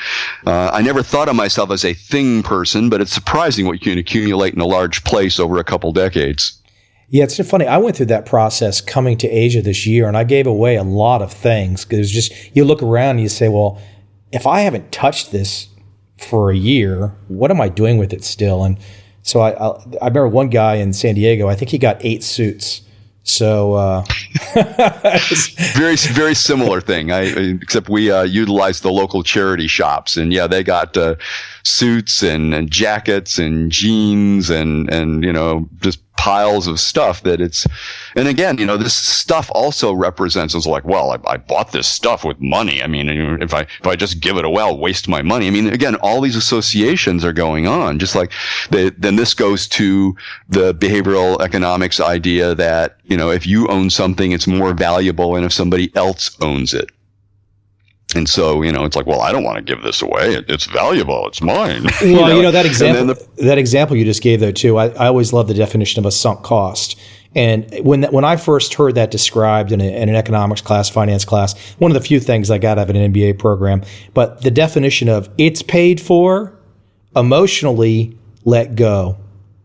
I never thought of myself as a thing person, but it's surprising what you can accumulate in a large place over a couple decades. Yeah, it's funny. I went through that process coming to Asia this year, and I gave away a lot of things, because you look around and you say, well, if I haven't touched this for a year, what am I doing with it still? And so I remember one guy in San Diego, I think he got 8 suits. So very, very similar thing. Except we utilize the local charity shops, and yeah, they got suits and jackets and jeans and just piles of stuff that it's. And again, this stuff also represents as like, well, I bought this stuff with money. I mean, if I just give it away, I'll waste my money. I mean, again, all these associations are going on. Just like then this goes to the behavioral economics idea that if you own something, it's more valuable than if somebody else owns it. And so, it's like, well, I don't want to give this away. It's valuable. It's mine. Well, that example you just gave, though, too, I always love the definition of a sunk cost. And when I first heard that described in an economics class, finance class, one of the few things I got out of an MBA program, but the definition of it's paid for, emotionally let go.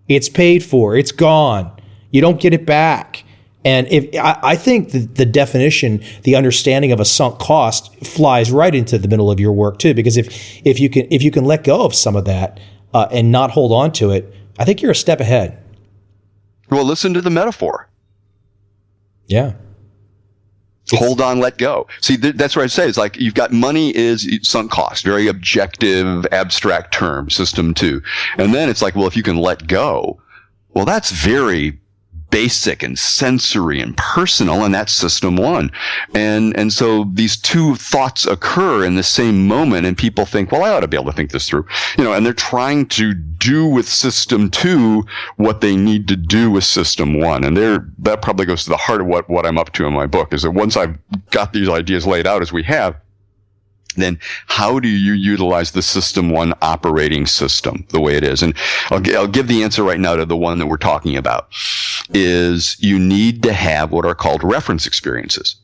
It's paid for. It's gone. You don't get it back. And I think the definition, the understanding of a sunk cost flies right into the middle of your work too, because if you can let go of some of that and not hold on to it, I think you're a step ahead. Well, listen to the metaphor. Yeah. Hold on, let go. See, that's what I say. It's like you've got money is sunk cost, very objective, abstract term, system 2. And then it's like, well, if you can let go, well, that's very basic and sensory and personal, and that's system 1. And so these two thoughts occur in the same moment, and people think, well, I ought to be able to think this through, and they're trying to do with system 2 what they need to do with system 1. And that probably goes to the heart of what I'm up to in my book, is that once I've got these ideas laid out as we have, then how do you utilize the system 1 operating system the way it is? And I'll give the answer right now to the one that we're talking about, is you need to have what are called reference experiences.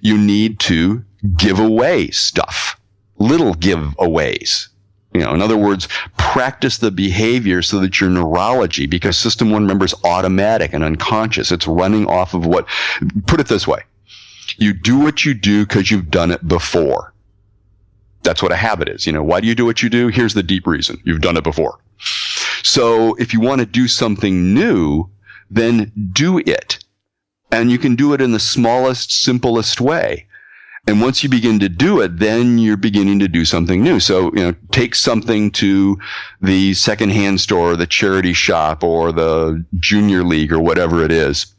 You need to give away stuff, little giveaways. In other words, practice the behavior so that your neurology, because system 1, remember, is automatic and unconscious. It's running off of put it this way. You do what you do because you've done it before. That's what a habit is. Why do you do what you do? Here's the deep reason. You've done it before. So if you want to do something new, then do it. And you can do it in the smallest, simplest way. And once you begin to do it, then you're beginning to do something new. So, take something to the secondhand store, the charity shop, or the junior league, or whatever it is.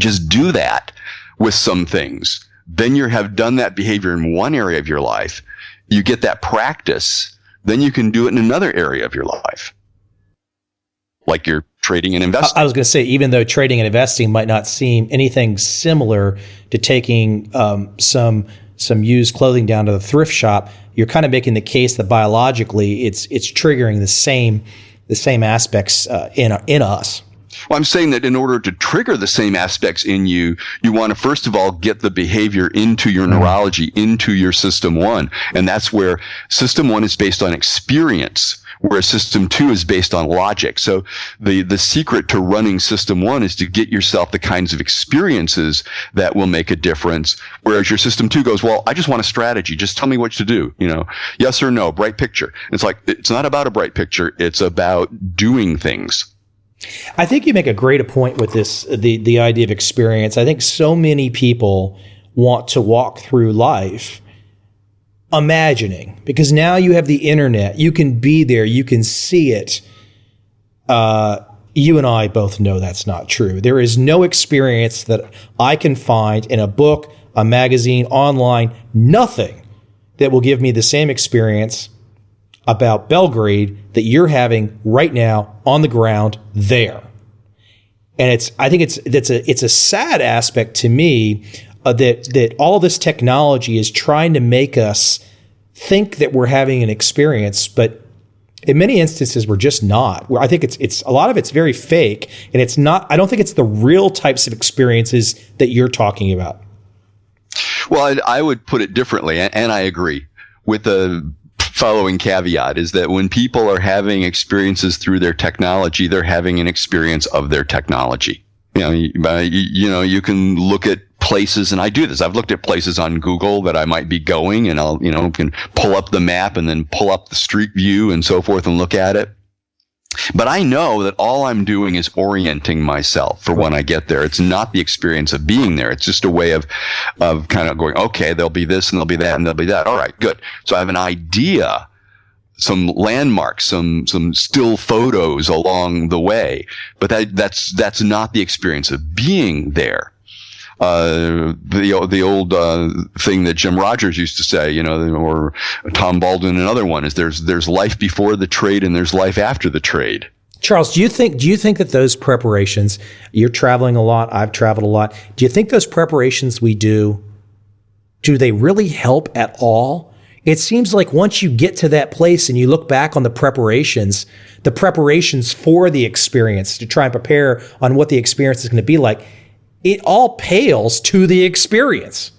Just do that with some things. Then you have done that behavior in one area of your life. You get that practice, then you can do it in another area of your life. Like you're trading and investing. I was going to say, even though trading and investing might not seem anything similar to taking some used clothing down to the thrift shop, you're kind of making the case that biologically it's triggering the same aspects in us. Well, I'm saying that in order to trigger the same aspects in you, you want to first of all get the behavior into your neurology, into your system 1. And that's where system 1 is based on experience, whereas system 2 is based on logic. So the secret to running system 1 is to get yourself the kinds of experiences that will make a difference. Whereas your system 2 goes, well, I just want a strategy. Just tell me what to do. Yes or no, bright picture. And it's like, it's not about a bright picture. It's about doing things. I think you make a great point with this, the idea of experience. I think so many people want to walk through life imagining, because now you have the internet, you can be there, you can see it. You and I both know that's not true. There is no experience that I can find in a book, a magazine, online, nothing that will give me the same experience about Belgrade that you're having right now on the ground there. And I think it's a sad aspect to me that all this technology is trying to make us think that we're having an experience, but in many instances we're just not. I think it's a lot of it's very fake, and it's not. I don't think it's the real types of experiences that you're talking about. Well, I would put it differently, and I agree with the following caveat, is that when people are having experiences through their technology, they're having an experience of their technology. You can look at places, and I do this. I've looked at places on Google that I might be going, and I'll, can pull up the map and then pull up the street view and so forth and look at it. But I know that all I'm doing is orienting myself for when I get there. It's not the experience of being there. It's just a way of kind of going, okay, there'll be this and there'll be that and there'll be that. All right, good. So I have an idea, some landmarks, some still photos along the way. But that's not the experience of being there. The old thing that Jim Rogers used to say, or Tom Baldwin, another one, is there's life before the trade and there's life after the trade. Charles, do you think that those preparations, you're traveling a lot, I've traveled a lot, do you think those preparations we do they really help at all? It seems like once you get to that place and you look back on the preparations for the experience to try and prepare on what the experience is going to be like, it all pales to the experience.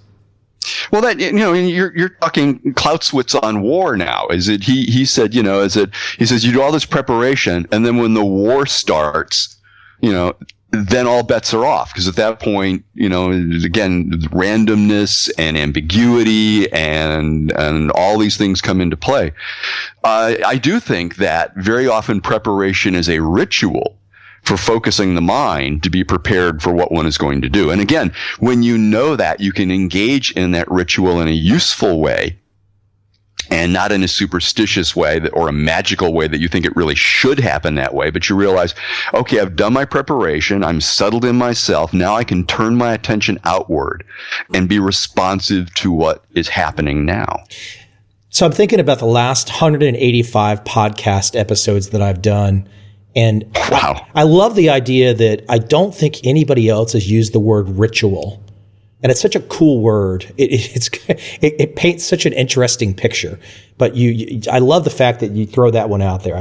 Well, that you're talking Clausewitz on war now. Is it he said, he says you do all this preparation, and then when the war starts, then all bets are off, because at that point, again, randomness and ambiguity and all these things come into play. I do think that very often preparation is a ritual for focusing the mind to be prepared for what one is going to do. And again, when you know that, you can engage in that ritual in a useful way and not in a superstitious way or a magical way that you think it really should happen that way. But you realize, okay, I've done my preparation. I'm settled in myself. Now I can turn my attention outward and be responsive to what is happening now. So I'm thinking about the last 185 podcast episodes that I've done. And wow. I love the idea that I don't think anybody else has used the word ritual. And it's such a cool word. It paints such an interesting picture. But I love the fact that you throw that one out there.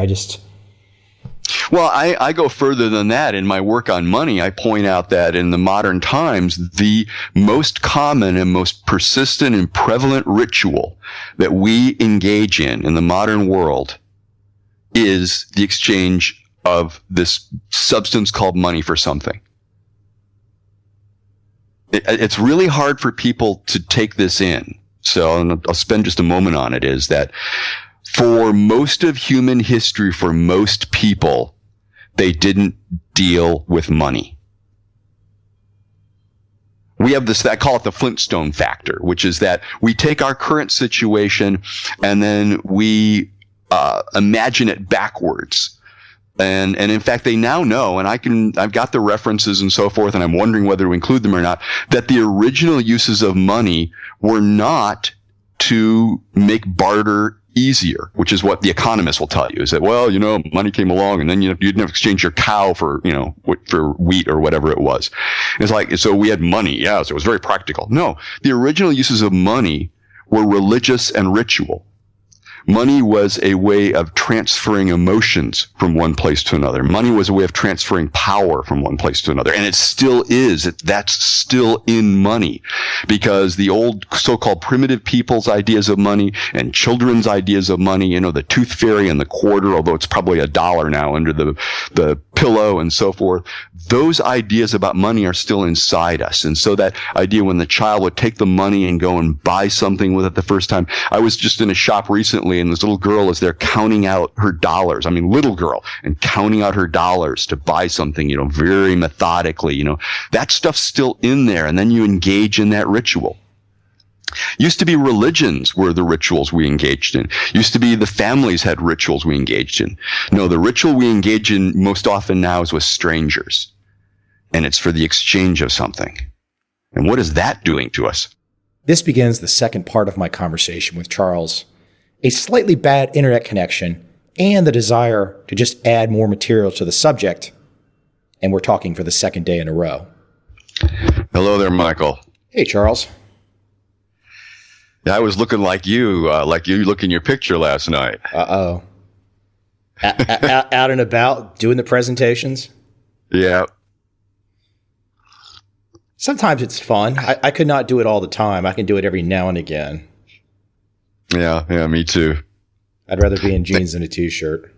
Well, I go further than that. In my work on money, I point out that in the modern times, the most common and most persistent and prevalent ritual that we engage in the modern world is the exchange of this substance called money for something. It's really hard for people to take this in. So I'll spend just a moment on it, is that for most of human history, for most people, they didn't deal with money. We have this, I call it the Flintstone factor, which is that we take our current situation and then we imagine it backwards. And in fact, they now know, and I've got the references and so forth, and I'm wondering whether to include them or not, that the original uses of money were not to make barter easier, which is what the economists will tell you, is that, well, money came along and then you didn't have to exchange your cow for wheat or whatever it was. It's like, so we had money. Yeah. So it was very practical. No, the original uses of money were religious and ritual. Money was a way of transferring emotions from one place to another. Money was a way of transferring power from one place to another. And it still is. That's still in money, because the old so-called primitive people's ideas of money and children's ideas of money, the tooth fairy and the quarter, although it's probably $1 now under the pillow and so forth, those ideas about money are still inside us. And so that idea when the child would take the money and go and buy something with it the first time. I was just in a shop recently, and this little girl is there counting out her dollars. I mean, little girl, and counting out her dollars to buy something, very methodically, that stuff's still in there. And then you engage in that ritual. Used to be religions were the rituals we engaged in. Used to be the families had rituals we engaged in. No, the ritual we engage in most often now is with strangers. And it's for the exchange of something. And what is that doing to us? This begins the second part of my conversation with Charles. A slightly bad internet connection and the desire to just add more material to the subject. And we're talking for the second day in a row. Hello there, Michael. Hey, Charles. I was looking like you look in your picture last night. Uh-oh. Out and about doing the presentations? Yeah. Sometimes it's fun. I could not do it all the time. I can do it every now and again. Yeah, me too. I'd rather be in jeans than a t-shirt.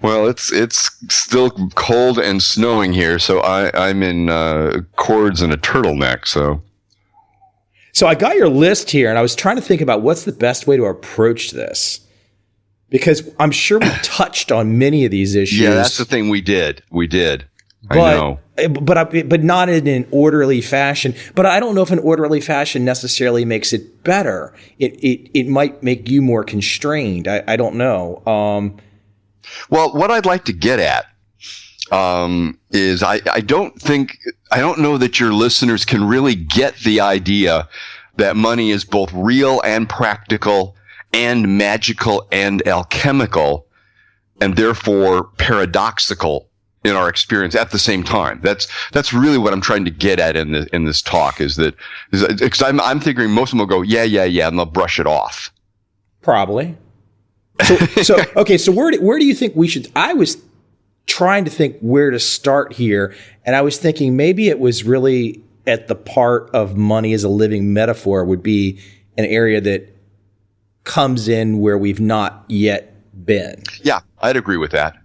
Well, it's still cold and snowing here, so I'm in cords and a turtleneck. So I got your list here, and I was trying to think about what's the best way to approach this, because I'm sure we touched on many of these issues. Yeah, that's the thing we did. I know. But not in an orderly fashion. But I don't know if an orderly fashion necessarily makes it better. It might make you more constrained. I don't know. Well, what I'd like to get at is I don't know that your listeners can really get the idea that money is both real and practical and magical and alchemical and therefore paradoxical in our experience at the same time. That's really what I'm trying to get at in this talk, is that, because I'm thinking most of them will go, yeah, and they'll brush it off. Probably. So okay. So where do you think we should? I was trying to think where to start here, and I was thinking maybe it was really at the part of money as a living metaphor would be an area that comes in where we've not yet been. Yeah, I'd agree with that.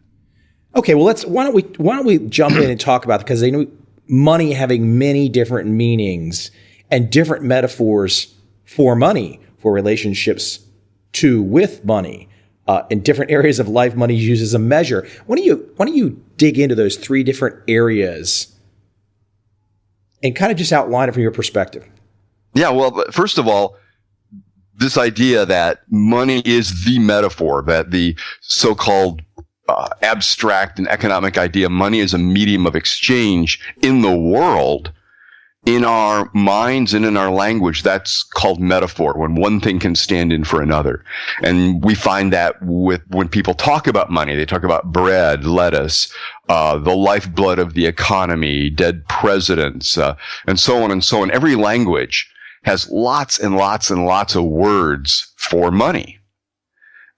Okay, well why don't we jump in and talk about it, because they know money having many different meanings and different metaphors for money, for relationships with money. In different areas of life, money is used as a measure. Why don't you dig into those three different areas and kind of just outline it from your perspective? Yeah, well, first of all, this idea that money is the metaphor, that the so-called abstract and economic idea, money is a medium of exchange in the world, in our minds and in our language, that's called metaphor, when one thing can stand in for another. And we find that when people talk about money, they talk about bread, lettuce, the lifeblood of the economy, dead presidents, and so on and so on. Every language has lots and lots and lots of words for money.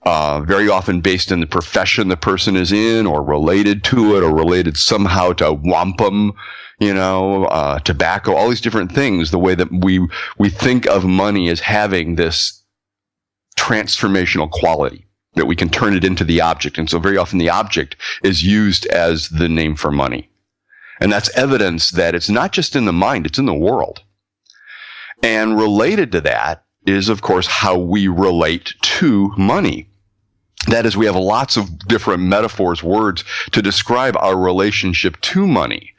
Very often based in the profession the person is in, or related to it, or related somehow to wampum, tobacco, all these different things. The way that we think of money as having this transformational quality, that we can turn it into the object. And so very often the object is used as the name for money. And that's evidence that it's not just in the mind, it's in the world. And related to that is, of course, how we relate to money. That is, we have lots of different metaphors, words to describe our relationship to money.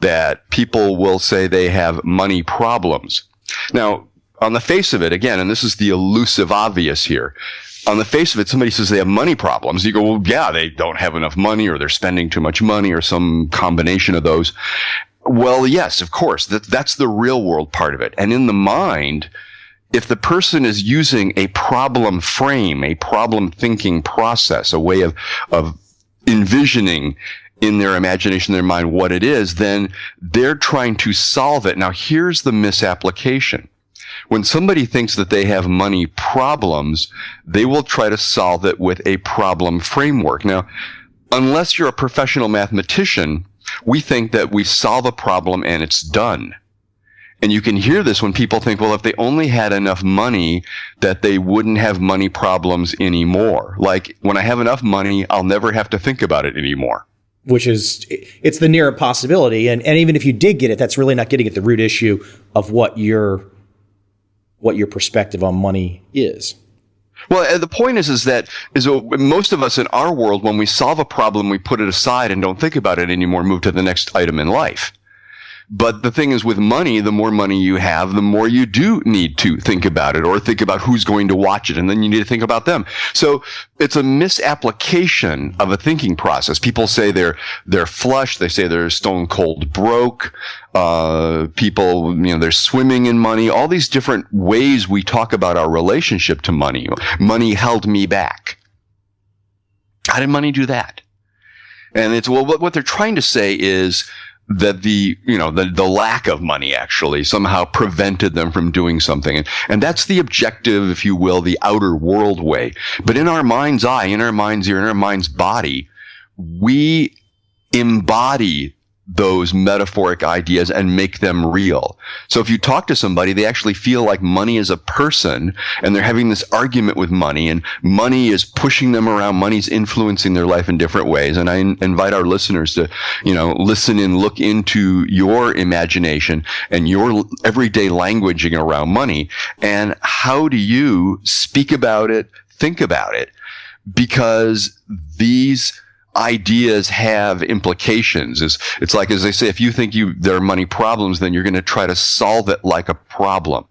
That people will say they have money problems. Now, on the face of it, again, and this is the elusive obvious here, on the face of it, somebody says they have money problems. You go, well, yeah, they don't have enough money, or they're spending too much money, or some combination of those. Well, yes, of course, that's the real world part of it. And in the mind, if the person is using a problem frame, a problem thinking process, a way of envisioning in their imagination, their mind, what it is, then they're trying to solve it. Now, here's the misapplication. When somebody thinks that they have money problems, they will try to solve it with a problem framework. Now, unless you're a professional mathematician, we think that we solve a problem and it's done. And you can hear this when people think, well, if they only had enough money, that they wouldn't have money problems anymore. Like, when I have enough money, I'll never have to think about it anymore. Which is, it's the near impossibility. And even if you did get it, that's really not getting at the root issue of what your perspective on money is. Well, the point is that most of us in our world, when we solve a problem, we put it aside and don't think about it anymore, move to the next item in life. But the thing is, with money, the more money you have, the more you do need to think about it, or think about who's going to watch it, and then you need to think about them. So it's a misapplication of a thinking process. People say they're flush. They say they're stone cold broke. People, they're swimming in money. All these different ways we talk about our relationship to money. Money held me back. How did money do that? And it's, well, what they're trying to say is that the lack of money actually somehow prevented them from doing something. And that's the objective, if you will, the outer world way. But in our mind's eye, in our mind's ear, in our mind's body, we embody those metaphoric ideas and make them real. So if you talk to somebody, they actually feel like money is a person, and they're having this argument with money, and money is pushing them around. Money's influencing their life in different ways. And I invite our listeners to, listen and look into your imagination and your everyday languaging around money. And how do you speak about it, think about it? Because these ideas have implications. It's like, as they say, if you think there are money problems, then you're going to try to solve it like a problem.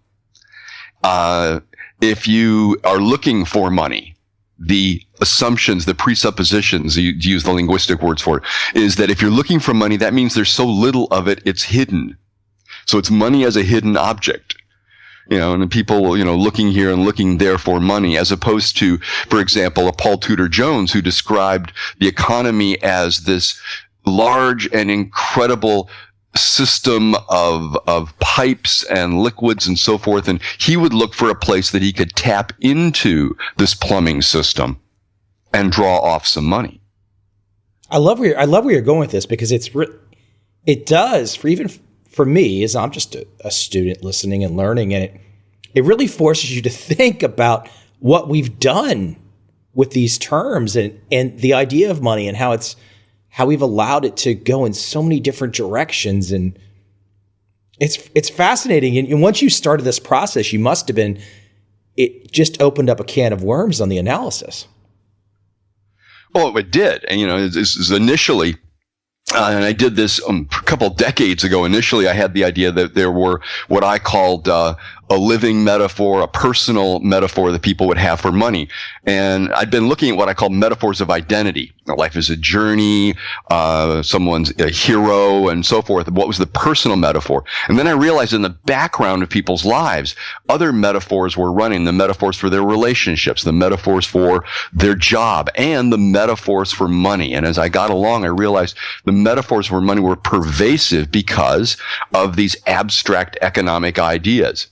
If you are looking for money, the assumptions, the presuppositions, you use the linguistic words for it, is that if you're looking for money, that means there's so little of it, it's hidden. So it's money as a hidden object. And people, looking here and looking there for money, as opposed to, for example, a Paul Tudor Jones, who described the economy as this large and incredible system of pipes and liquids and so forth. And he would look for a place that he could tap into this plumbing system and draw off some money. I love where you're going with this, because it does, for me, as I'm just a student listening and learning, and it really forces you to think about what we've done with these terms and the idea of money, and how we've allowed it to go in so many different directions. And it's fascinating. And once you started this process, it just opened up a can of worms on the analysis. Oh, it did. And, this is initially, and I did this a couple decades ago. Initially, I had the idea that there were what I called a living metaphor, a personal metaphor that people would have for money. And I'd been looking at what I call metaphors of identity. Life is a journey, someone's a hero, and so forth. What was the personal metaphor? And then I realized in the background of people's lives, other metaphors were running, the metaphors for their relationships, the metaphors for their job, and the metaphors for money. And as I got along, I realized the metaphors for money were pervasive because of these abstract economic ideas.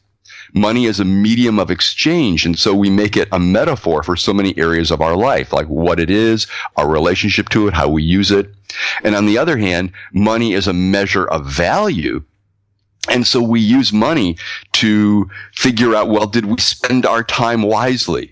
Money is a medium of exchange, and so we make it a metaphor for so many areas of our life, like what it is, our relationship to it, how we use it. And on the other hand, money is a measure of value. And so we use money to figure out, well, did we spend our time wisely?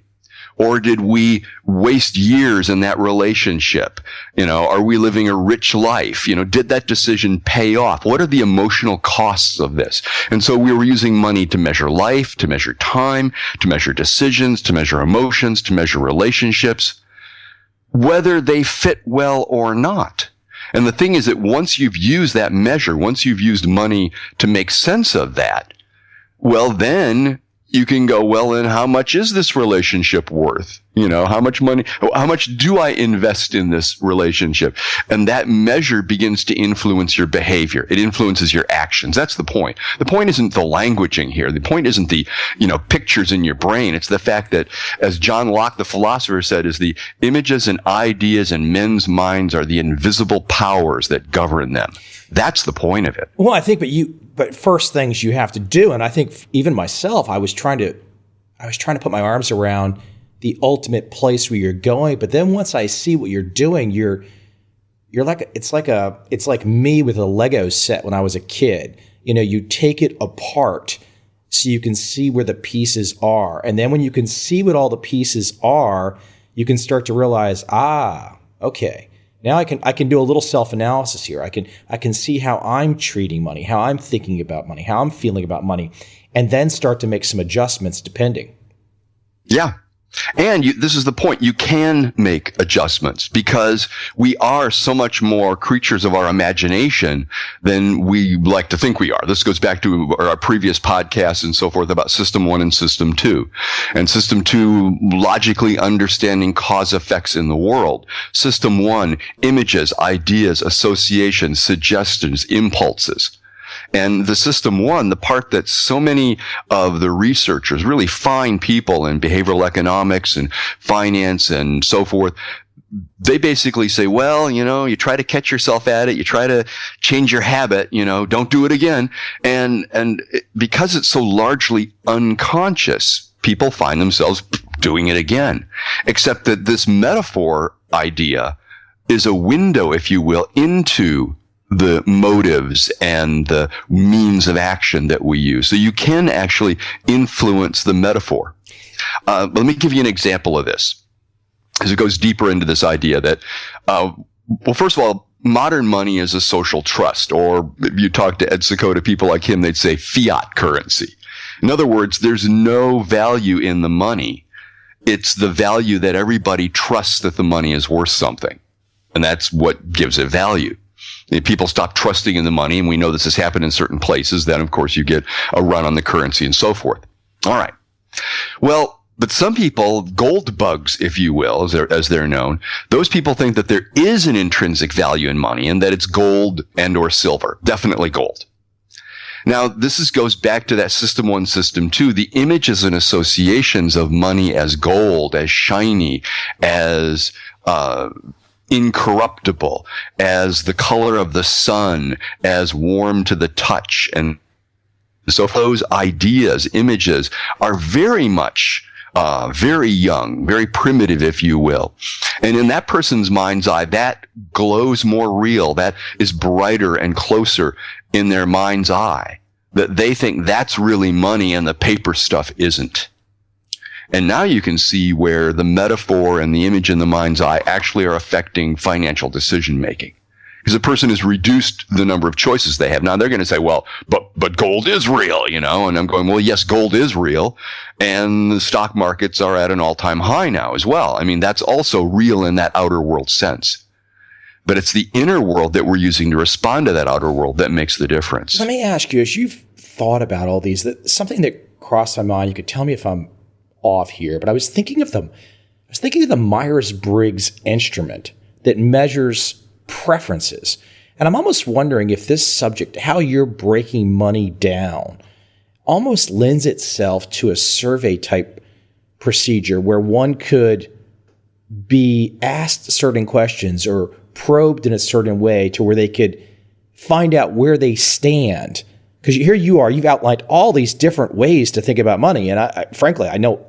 Or did we waste years in that relationship? Are we living a rich life? Did that decision pay off? What are the emotional costs of this? And so we were using money to measure life, to measure time, to measure decisions, to measure emotions, to measure relationships, whether they fit well or not. And the thing is that once you've used that measure, once you've used money to make sense of that, well, then you can go, well, then how much is this relationship worth? How much money, how much do I invest in this relationship? And that measure begins to influence your behavior. It influences your actions. That's the point. The point isn't the languaging here. The point isn't the, pictures in your brain. It's the fact that, as John Locke, the philosopher, said, is the images and ideas in men's minds are the invisible powers that govern them. That's the point of it. Well, I think, but first things you have to do, and I think even myself, I was trying to put my arms around the ultimate place where you're going. But then once I see what you're doing, you're like, it's like me with a Lego set when I was a kid. You take it apart so you can see where the pieces are. And then when you can see what all the pieces are, you can start to realize, okay. Now I can do a little self-analysis here. I can see how I'm treating money, how I'm thinking about money, how I'm feeling about money, and then start to make some adjustments depending. Yeah. And this is the point. You can make adjustments because we are so much more creatures of our imagination than we like to think we are. This goes back to our previous podcasts and so forth about System 1 and System 2. And System 2, logically understanding cause effects in the world. System 1, images, ideas, associations, suggestions, impulses. And the System 1, the part that so many of the researchers, really fine people in behavioral economics and finance and so forth, they basically say, well, you try to catch yourself at it, you try to change your habit, don't do it again. And because it's so largely unconscious, people find themselves doing it again. Except that this metaphor idea is a window, if you will, into the motives and the means of action that we use. So you can actually influence the metaphor. Let me give you an example of this, as it goes deeper into this idea that, well, first of all, modern money is a social trust, or if you talk to Ed Secoda, people like him, they'd say fiat currency. In other words, there's no value in the money. It's the value that everybody trusts that the money is worth something. And that's what gives it value. If people stop trusting in the money, and we know this has happened in certain places, then of course you get a run on the currency and so forth. All right. Well, but some people, gold bugs, if you will, as they're known, those people think that there is an intrinsic value in money and that it's gold and or silver, definitely gold. Now, this goes back to that System 1, System 2, the images and associations of money as gold, as shiny, as incorruptible, as the color of the sun, as warm to the touch. And so those ideas, images, are very much very young, very primitive, if you will. And in that person's mind's eye, that glows more real. That is brighter and closer in their mind's eye. That they think that's really money and the paper stuff isn't. And now you can see where the metaphor and the image in the mind's eye actually are affecting financial decision making. because a person has reduced the number of choices they have. Now they're going to say, well, but gold is real, and I'm going, well, yes, gold is real, and the stock markets are at an all-time high now as well. I mean, that's also real in that outer world sense. But it's the inner world that we're using to respond to that outer world that makes the difference. Let me ask you, as you've thought about all these, something that crossed my mind, you could tell me if I'm off here, but I was thinking of the Myers-Briggs instrument that measures preferences. And I'm almost wondering if this subject, how you're breaking money down, almost lends itself to a survey type procedure where one could be asked certain questions or probed in a certain way to where they could find out where they stand. Because here you are, you've outlined all these different ways to think about money. And frankly, I know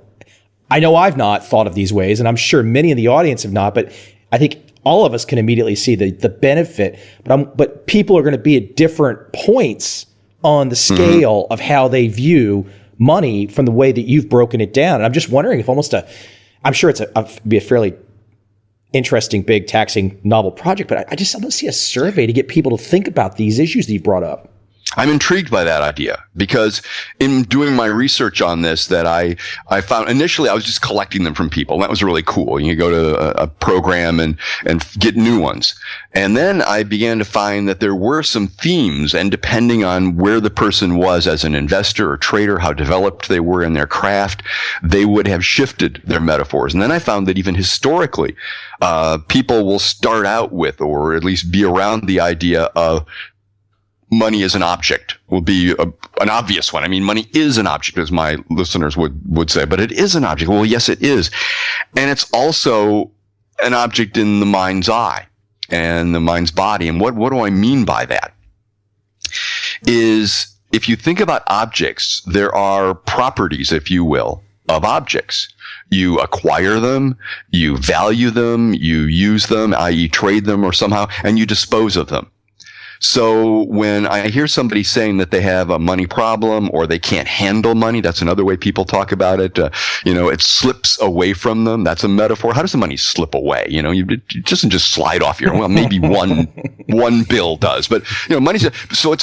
I've not thought of these ways, and I'm sure many in the audience have not, but I think all of us can immediately see the benefit, but people are going to be at different points on the scale of how they view money from the way that you've broken it down. And I'm just wondering if I'm sure it'd be a fairly interesting, big, taxing, novel project, but I just don't see a survey to get people to think about these issues that you've brought up. I'm intrigued by that idea because in doing my research on this that I found initially I was just collecting them from people. And that was really cool. You go to a program and get new ones. And then I began to find that there were some themes, and depending on where the person was as an investor or trader, how developed they were in their craft, they would have shifted their metaphors. And then I found that even historically, people will start out with, or at least be around the idea of money as an object will be an obvious one. I mean, money is an object, as my listeners would say, but it is an object. Well, yes, it is. And it's also an object in the mind's eye and the mind's body. And what do I mean by that? Is if you think about objects, there are properties, if you will, of objects. You acquire them, you value them, you use them, i.e. trade them or somehow, and you dispose of them. So when I hear somebody saying that they have a money problem or they can't handle money, that's another way people talk about it. It slips away from them. That's a metaphor. How does the money slip away? It doesn't just slide off your, well, maybe one bill does, but money's, so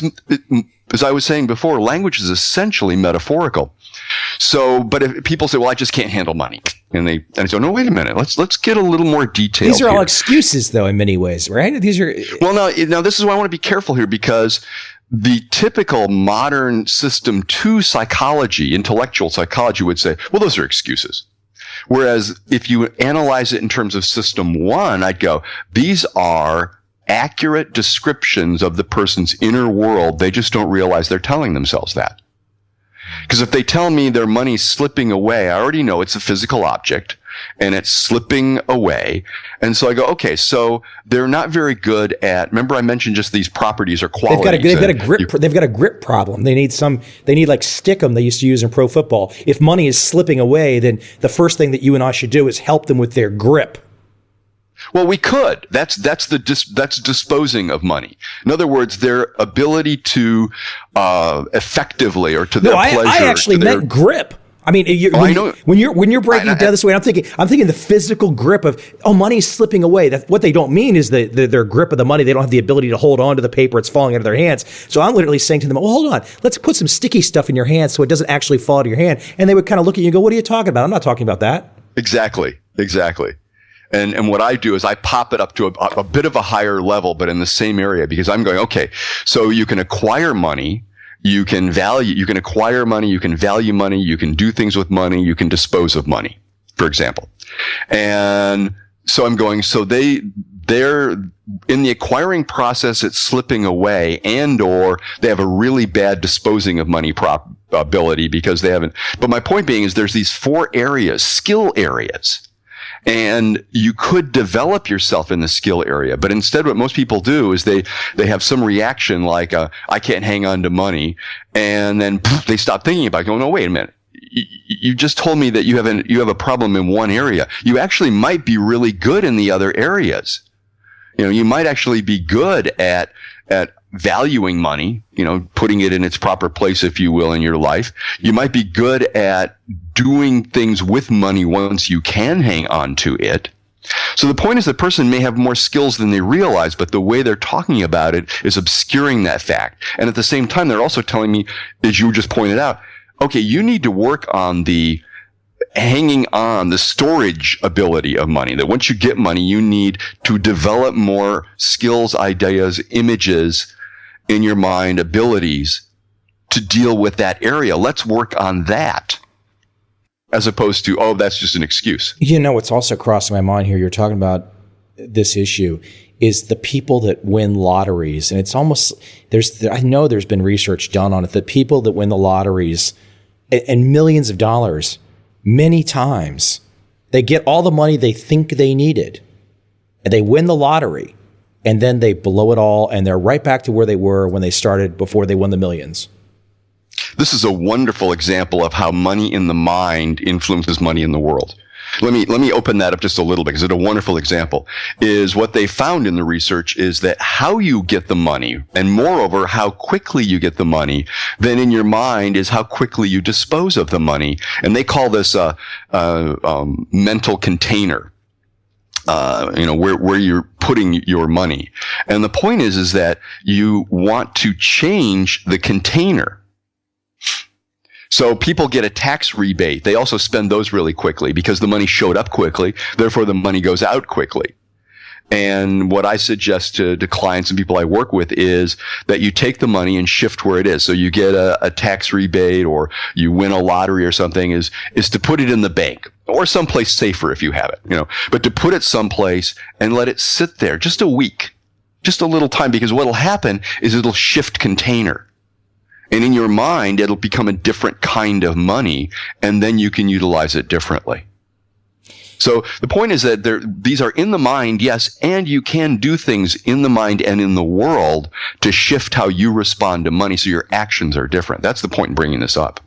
as I was saying before, language is essentially metaphorical. So, but if people say, well, I just can't handle money. And I say, no, wait a minute. Let's get a little more detailed. These are all excuses, though, in many ways, right? These are. Well, now this is why I want to be careful here, because the typical modern system 2 psychology, intellectual psychology, would say, well, those are excuses. Whereas if you analyze it in terms of system 1, I'd go, these are accurate descriptions of the person's inner world. They just don't realize they're telling themselves that. Because if they tell me their money's slipping away, I already know it's a physical object and it's slipping away. And so I go, okay, so they're not very good at, remember I mentioned just these properties or qualities. They've got a grip problem. They need like Stickum they used to use in pro football. If money is slipping away, then the first thing that you and I should do is help them with their grip. Well, we could. That's disposing of money. In other words, their ability to effectively or to their pleasure. I actually meant grip. I mean, when you're breaking it down this way, I'm thinking the physical grip of money's slipping away. That what they don't mean is their grip of the money. They don't have the ability to hold on to the paper. It's falling out of their hands. So I'm literally saying to them, hold on, let's put some sticky stuff in your hand so it doesn't actually fall out of your hand. And they would kind of look at you and go, what are you talking about? I'm not talking about that. Exactly. And what I do is I pop it up to a bit of a higher level, but in the same area, because I'm going, okay, so you can acquire money, you can acquire money, you can value money, you can do things with money, you can dispose of money, for example. And so I'm going, so they're in the acquiring process, it's slipping away, and or they have a really bad disposing of money ability because they haven't. But my point being is there's these 4 areas, skill areas. And you could develop yourself in the skill area, but instead what most people do is they have some reaction like, I can't hang on to money. And then they stop thinking about it, going, no, wait a minute. You just told me that you have a problem in one area. You actually might be really good in the other areas. You might actually be good at valuing money, putting it in its proper place, if you will, in your life. You might be good at doing things with money once you can hang on to it. So the point is the person may have more skills than they realize, but the way they're talking about it is obscuring that fact. And at the same time, they're also telling me, as you just pointed out, okay, you need to work on the hanging on, the storage ability of money. That once you get money, you need to develop more skills, ideas, images in your mind, abilities to deal with that area. Let's work on that. As opposed to, oh, that's just an excuse. What's also crossing my mind here, you're talking about this issue, is the people that win lotteries. And it's almost, I know there's been research done on it, the people that win the lotteries and millions of dollars, many times, they get all the money they think they needed. And they win the lottery. And then they blow it all, and they're right back to where they were when they started before they won the millions. This is a wonderful example of how money in the mind influences money in the world. Let me open that up just a little bit, because it's a wonderful example. Is what they found in the research is that how you get the money, and moreover, how quickly you get the money, then in your mind is how quickly you dispose of the money. And they call this a mental container. Where you're putting your money. And the point is that you want to change the container. So people get a tax rebate. They also spend those really quickly because the money showed up quickly. Therefore, the money goes out quickly. And what I suggest to clients and people I work with is that you take the money and shift where it is. So you get a tax rebate, or you win a lottery or something, is to put it in the bank or someplace safer if you have it, but to put it someplace and let it sit there just a week, just a little time, because what'll happen is it'll shift container. And in your mind, it'll become a different kind of money, and then you can utilize it differently. So the point is that these are in the mind, yes, and you can do things in the mind and in the world to shift how you respond to money, so your actions are different. That's the point in bringing this up.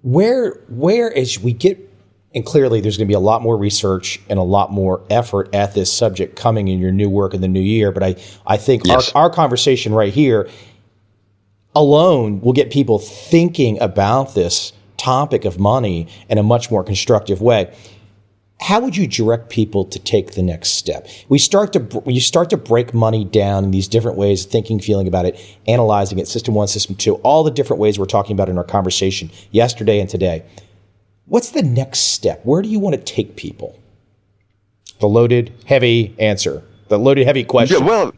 Where as we get, and clearly there's going to be a lot more research and a lot more effort at this subject coming in your new work in the new year, but I think yes, our conversation right here alone will get people thinking about this topic of money in a much more constructive way. How would you direct people to take the next step? You start to break money down in these different ways, thinking, feeling about it, analyzing it, system one, system two, all the different ways we're talking about in our conversation yesterday and today. What's the next step? Where do you want to take people? The loaded, heavy answer. The loaded, heavy question. Yeah,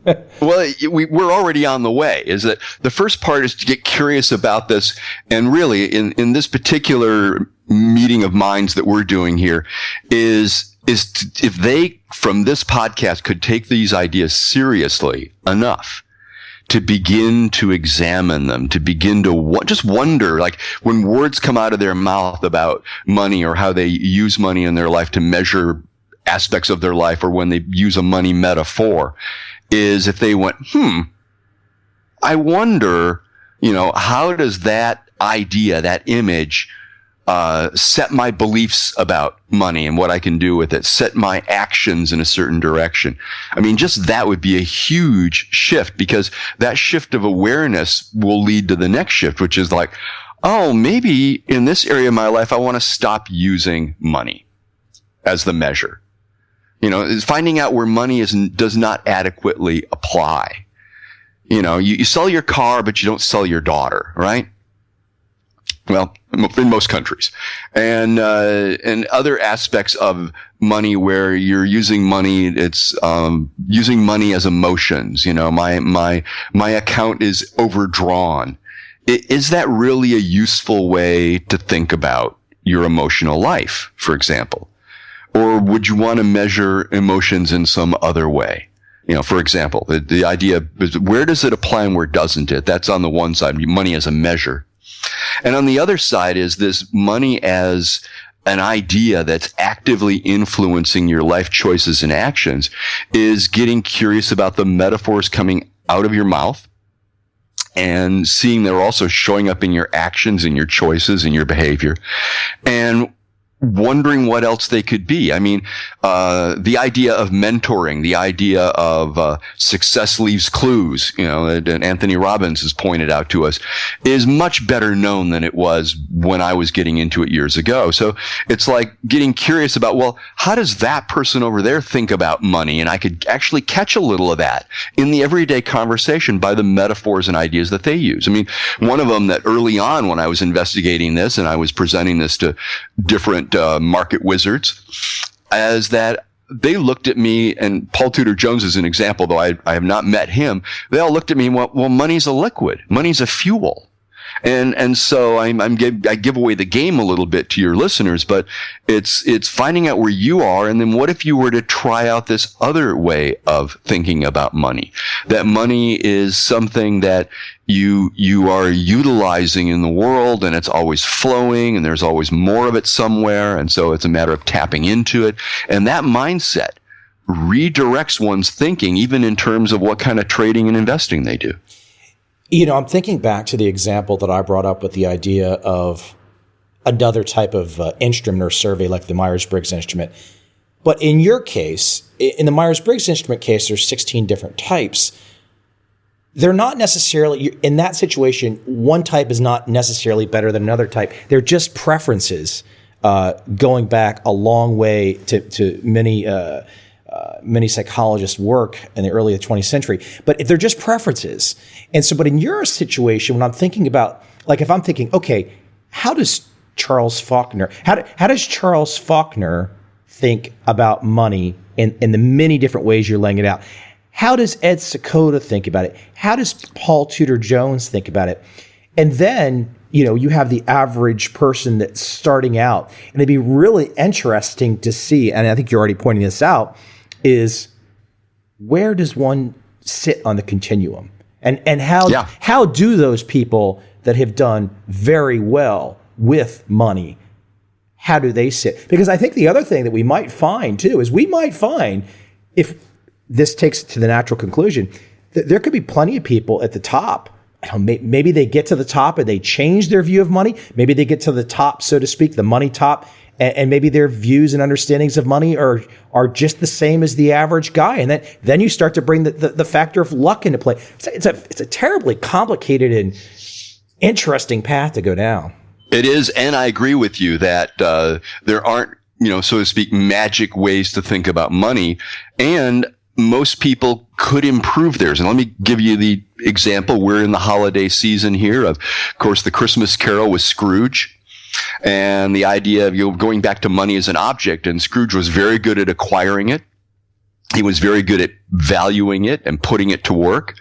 we're already on the way. Is that the first part is to get curious about this, and really in this particular meeting of minds that we're doing here is if they from this podcast could take these ideas seriously enough to begin to examine them, to begin to just wonder, like when words come out of their mouth about money or how they use money in their life to measure aspects of their life, or when they use a money metaphor, is if they went, I wonder, how does that idea, that image, set my beliefs about money and what I can do with it, set my actions in a certain direction. I mean, just that would be a huge shift, because that shift of awareness will lead to the next shift, which is like, oh, maybe in this area of my life, I want to stop using money as the measure. Is finding out where money does not adequately apply. You sell your car, but you don't sell your daughter, right? Well, in most countries, and other aspects of money where you're using money, it's using money as emotions. My account is overdrawn. Is that really a useful way to think about your emotional life, for example? Or would you want to measure emotions in some other way? For example, the idea is, where does it apply and where doesn't it? That's on the one side, money as a measure. And on the other side is this money as an idea that's actively influencing your life choices and actions, is getting curious about the metaphors coming out of your mouth and seeing they're also showing up in your actions and your choices and your behavior. And wondering what else they could be. I mean, the idea of mentoring, the idea of success leaves clues, and Anthony Robbins has pointed out to us, is much better known than it was when I was getting into it years ago. So it's like getting curious about, well, how does that person over there think about money? And I could actually catch a little of that in the everyday conversation by the metaphors and ideas that they use. I mean, one of them that early on when I was investigating this and I was presenting this to different market wizards, as that they looked at me, and Paul Tudor Jones is an example, though I have not met him. They all looked at me and went, well, money's a liquid. Money's a fuel. And so I give away the game a little bit to your listeners, but it's finding out where you are, and then what if you were to try out this other way of thinking about money? That money is something that you are utilizing in the world, and it's always flowing, and there's always more of it somewhere, and so it's a matter of tapping into it. And that mindset redirects one's thinking, even in terms of what kind of trading and investing they do. I'm thinking back to the example that I brought up with the idea of another type of instrument or survey like the Myers-Briggs instrument. But in your case, in the Myers-Briggs instrument case, there's 16 different types. They're not necessarily, in that situation, one type is not necessarily better than another type. They're just preferences going back a long way to many psychologists' work in the early 20th century, but they're just preferences. And so, but in your situation, when I'm thinking about, like, if I'm thinking, okay, how does Charles Faulkner think about money in the many different ways you're laying it out? How does Ed Seykota think about it? How does Paul Tudor Jones think about it? And then, you have the average person that's starting out, and it'd be really interesting to see, and I think you're already pointing this out, is where does one sit on the continuum? And how do those people that have done very well with money, how do they sit? Because I think the other thing that we might find too is if this takes it to the natural conclusion, that there could be plenty of people at the top. Maybe they get to the top and they change their view of money. Maybe they get to the top, so to speak, the money top, and maybe their views and understandings of money are just the same as the average guy. And then you start to bring the factor of luck into play. It's a terribly complicated and interesting path to go down. It is, and I agree with you that there aren't, so to speak, magic ways to think about money, and most people could improve theirs. And let me give you the example. We're in the holiday season here. Of course, the Christmas Carol was Scrooge. And the idea of going back to money as an object, and Scrooge was very good at acquiring it. He was very good at valuing it and putting it to work.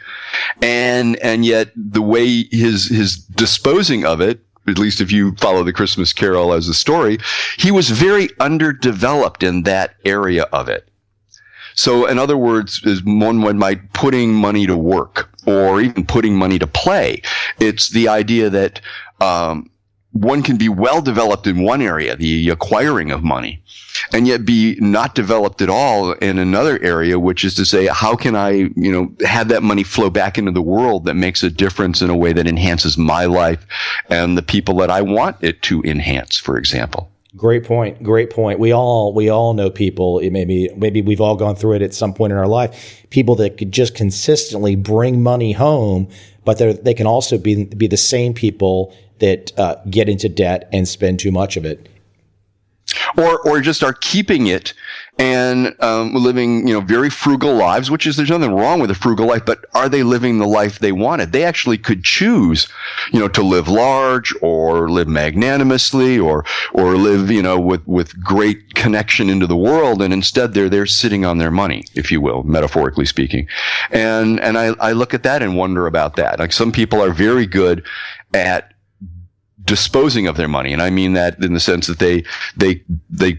And yet the way his disposing of it, at least if you follow the Christmas Carol as a story, he was very underdeveloped in that area of it. So in other words, is one might putting money to work or even putting money to play. It's the idea that one can be well developed in one area, the acquiring of money, and yet be not developed at all in another area, which is to say, how can I, have that money flow back into the world that makes a difference in a way that enhances my life and the people that I want it to enhance, for example. Great point. We all know people. Maybe we've all gone through it at some point in our life. People that could just consistently bring money home, but they can also be the same people that get into debt and spend too much of it, or just are keeping it and living, very frugal lives. There's nothing wrong with a frugal life, but are they living the life they wanted? They actually could choose, to live large or live magnanimously or live, with great connection into the world, and instead they're sitting on their money, if you will, metaphorically speaking. And I look at that and wonder about that. Like, some people are very good at disposing of their money. And I mean that in the sense that they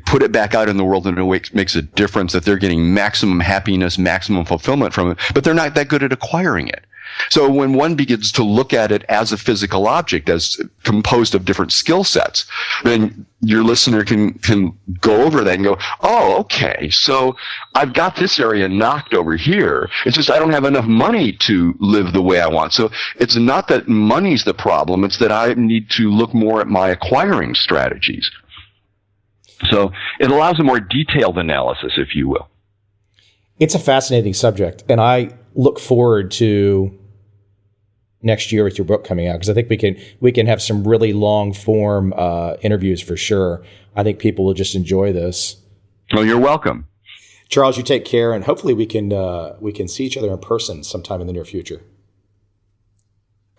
put it back out in the world in a way that makes a difference, that they're getting maximum happiness, maximum fulfillment from it, but they're not that good at acquiring it. So when one begins to look at it as a physical object, as composed of different skill sets, then your listener can go over that and go, oh, okay, so I've got this area knocked over here. It's just I don't have enough money to live the way I want. So it's not that money's the problem. It's that I need to look more at my acquiring strategies. So it allows a more detailed analysis, if you will. It's a fascinating subject, and I look forward to next year with your book coming out, because I think we can have some really long form interviews for sure. I think people will just enjoy this. Well, you're welcome. Charles, you take care, and hopefully we can see each other in person sometime in the near future.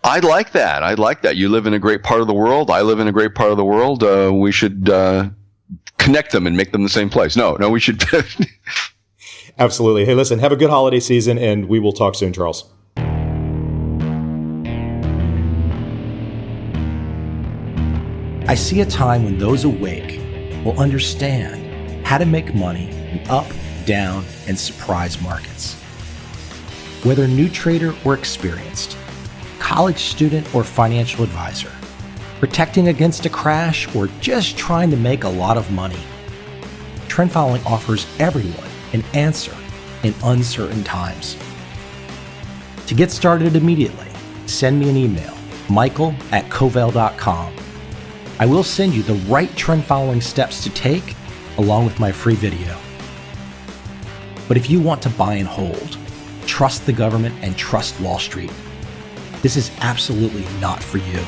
I'd like that. You live in a great part of the world. I live in a great part of the world. We should connect them and make them the same place. No, we should. Absolutely. Hey, listen, have a good holiday season, and we will talk soon, Charles. I see a time when those awake will understand how to make money in up, down, and surprise markets. Whether new trader or experienced, college student or financial advisor, protecting against a crash or just trying to make a lot of money, trend following offers everyone an answer in uncertain times. To get started immediately, send me an email, michael@covel.com. I will send you the right trend following steps to take along with my free video. But if you want to buy and hold, trust the government and trust Wall Street, this is absolutely not for you.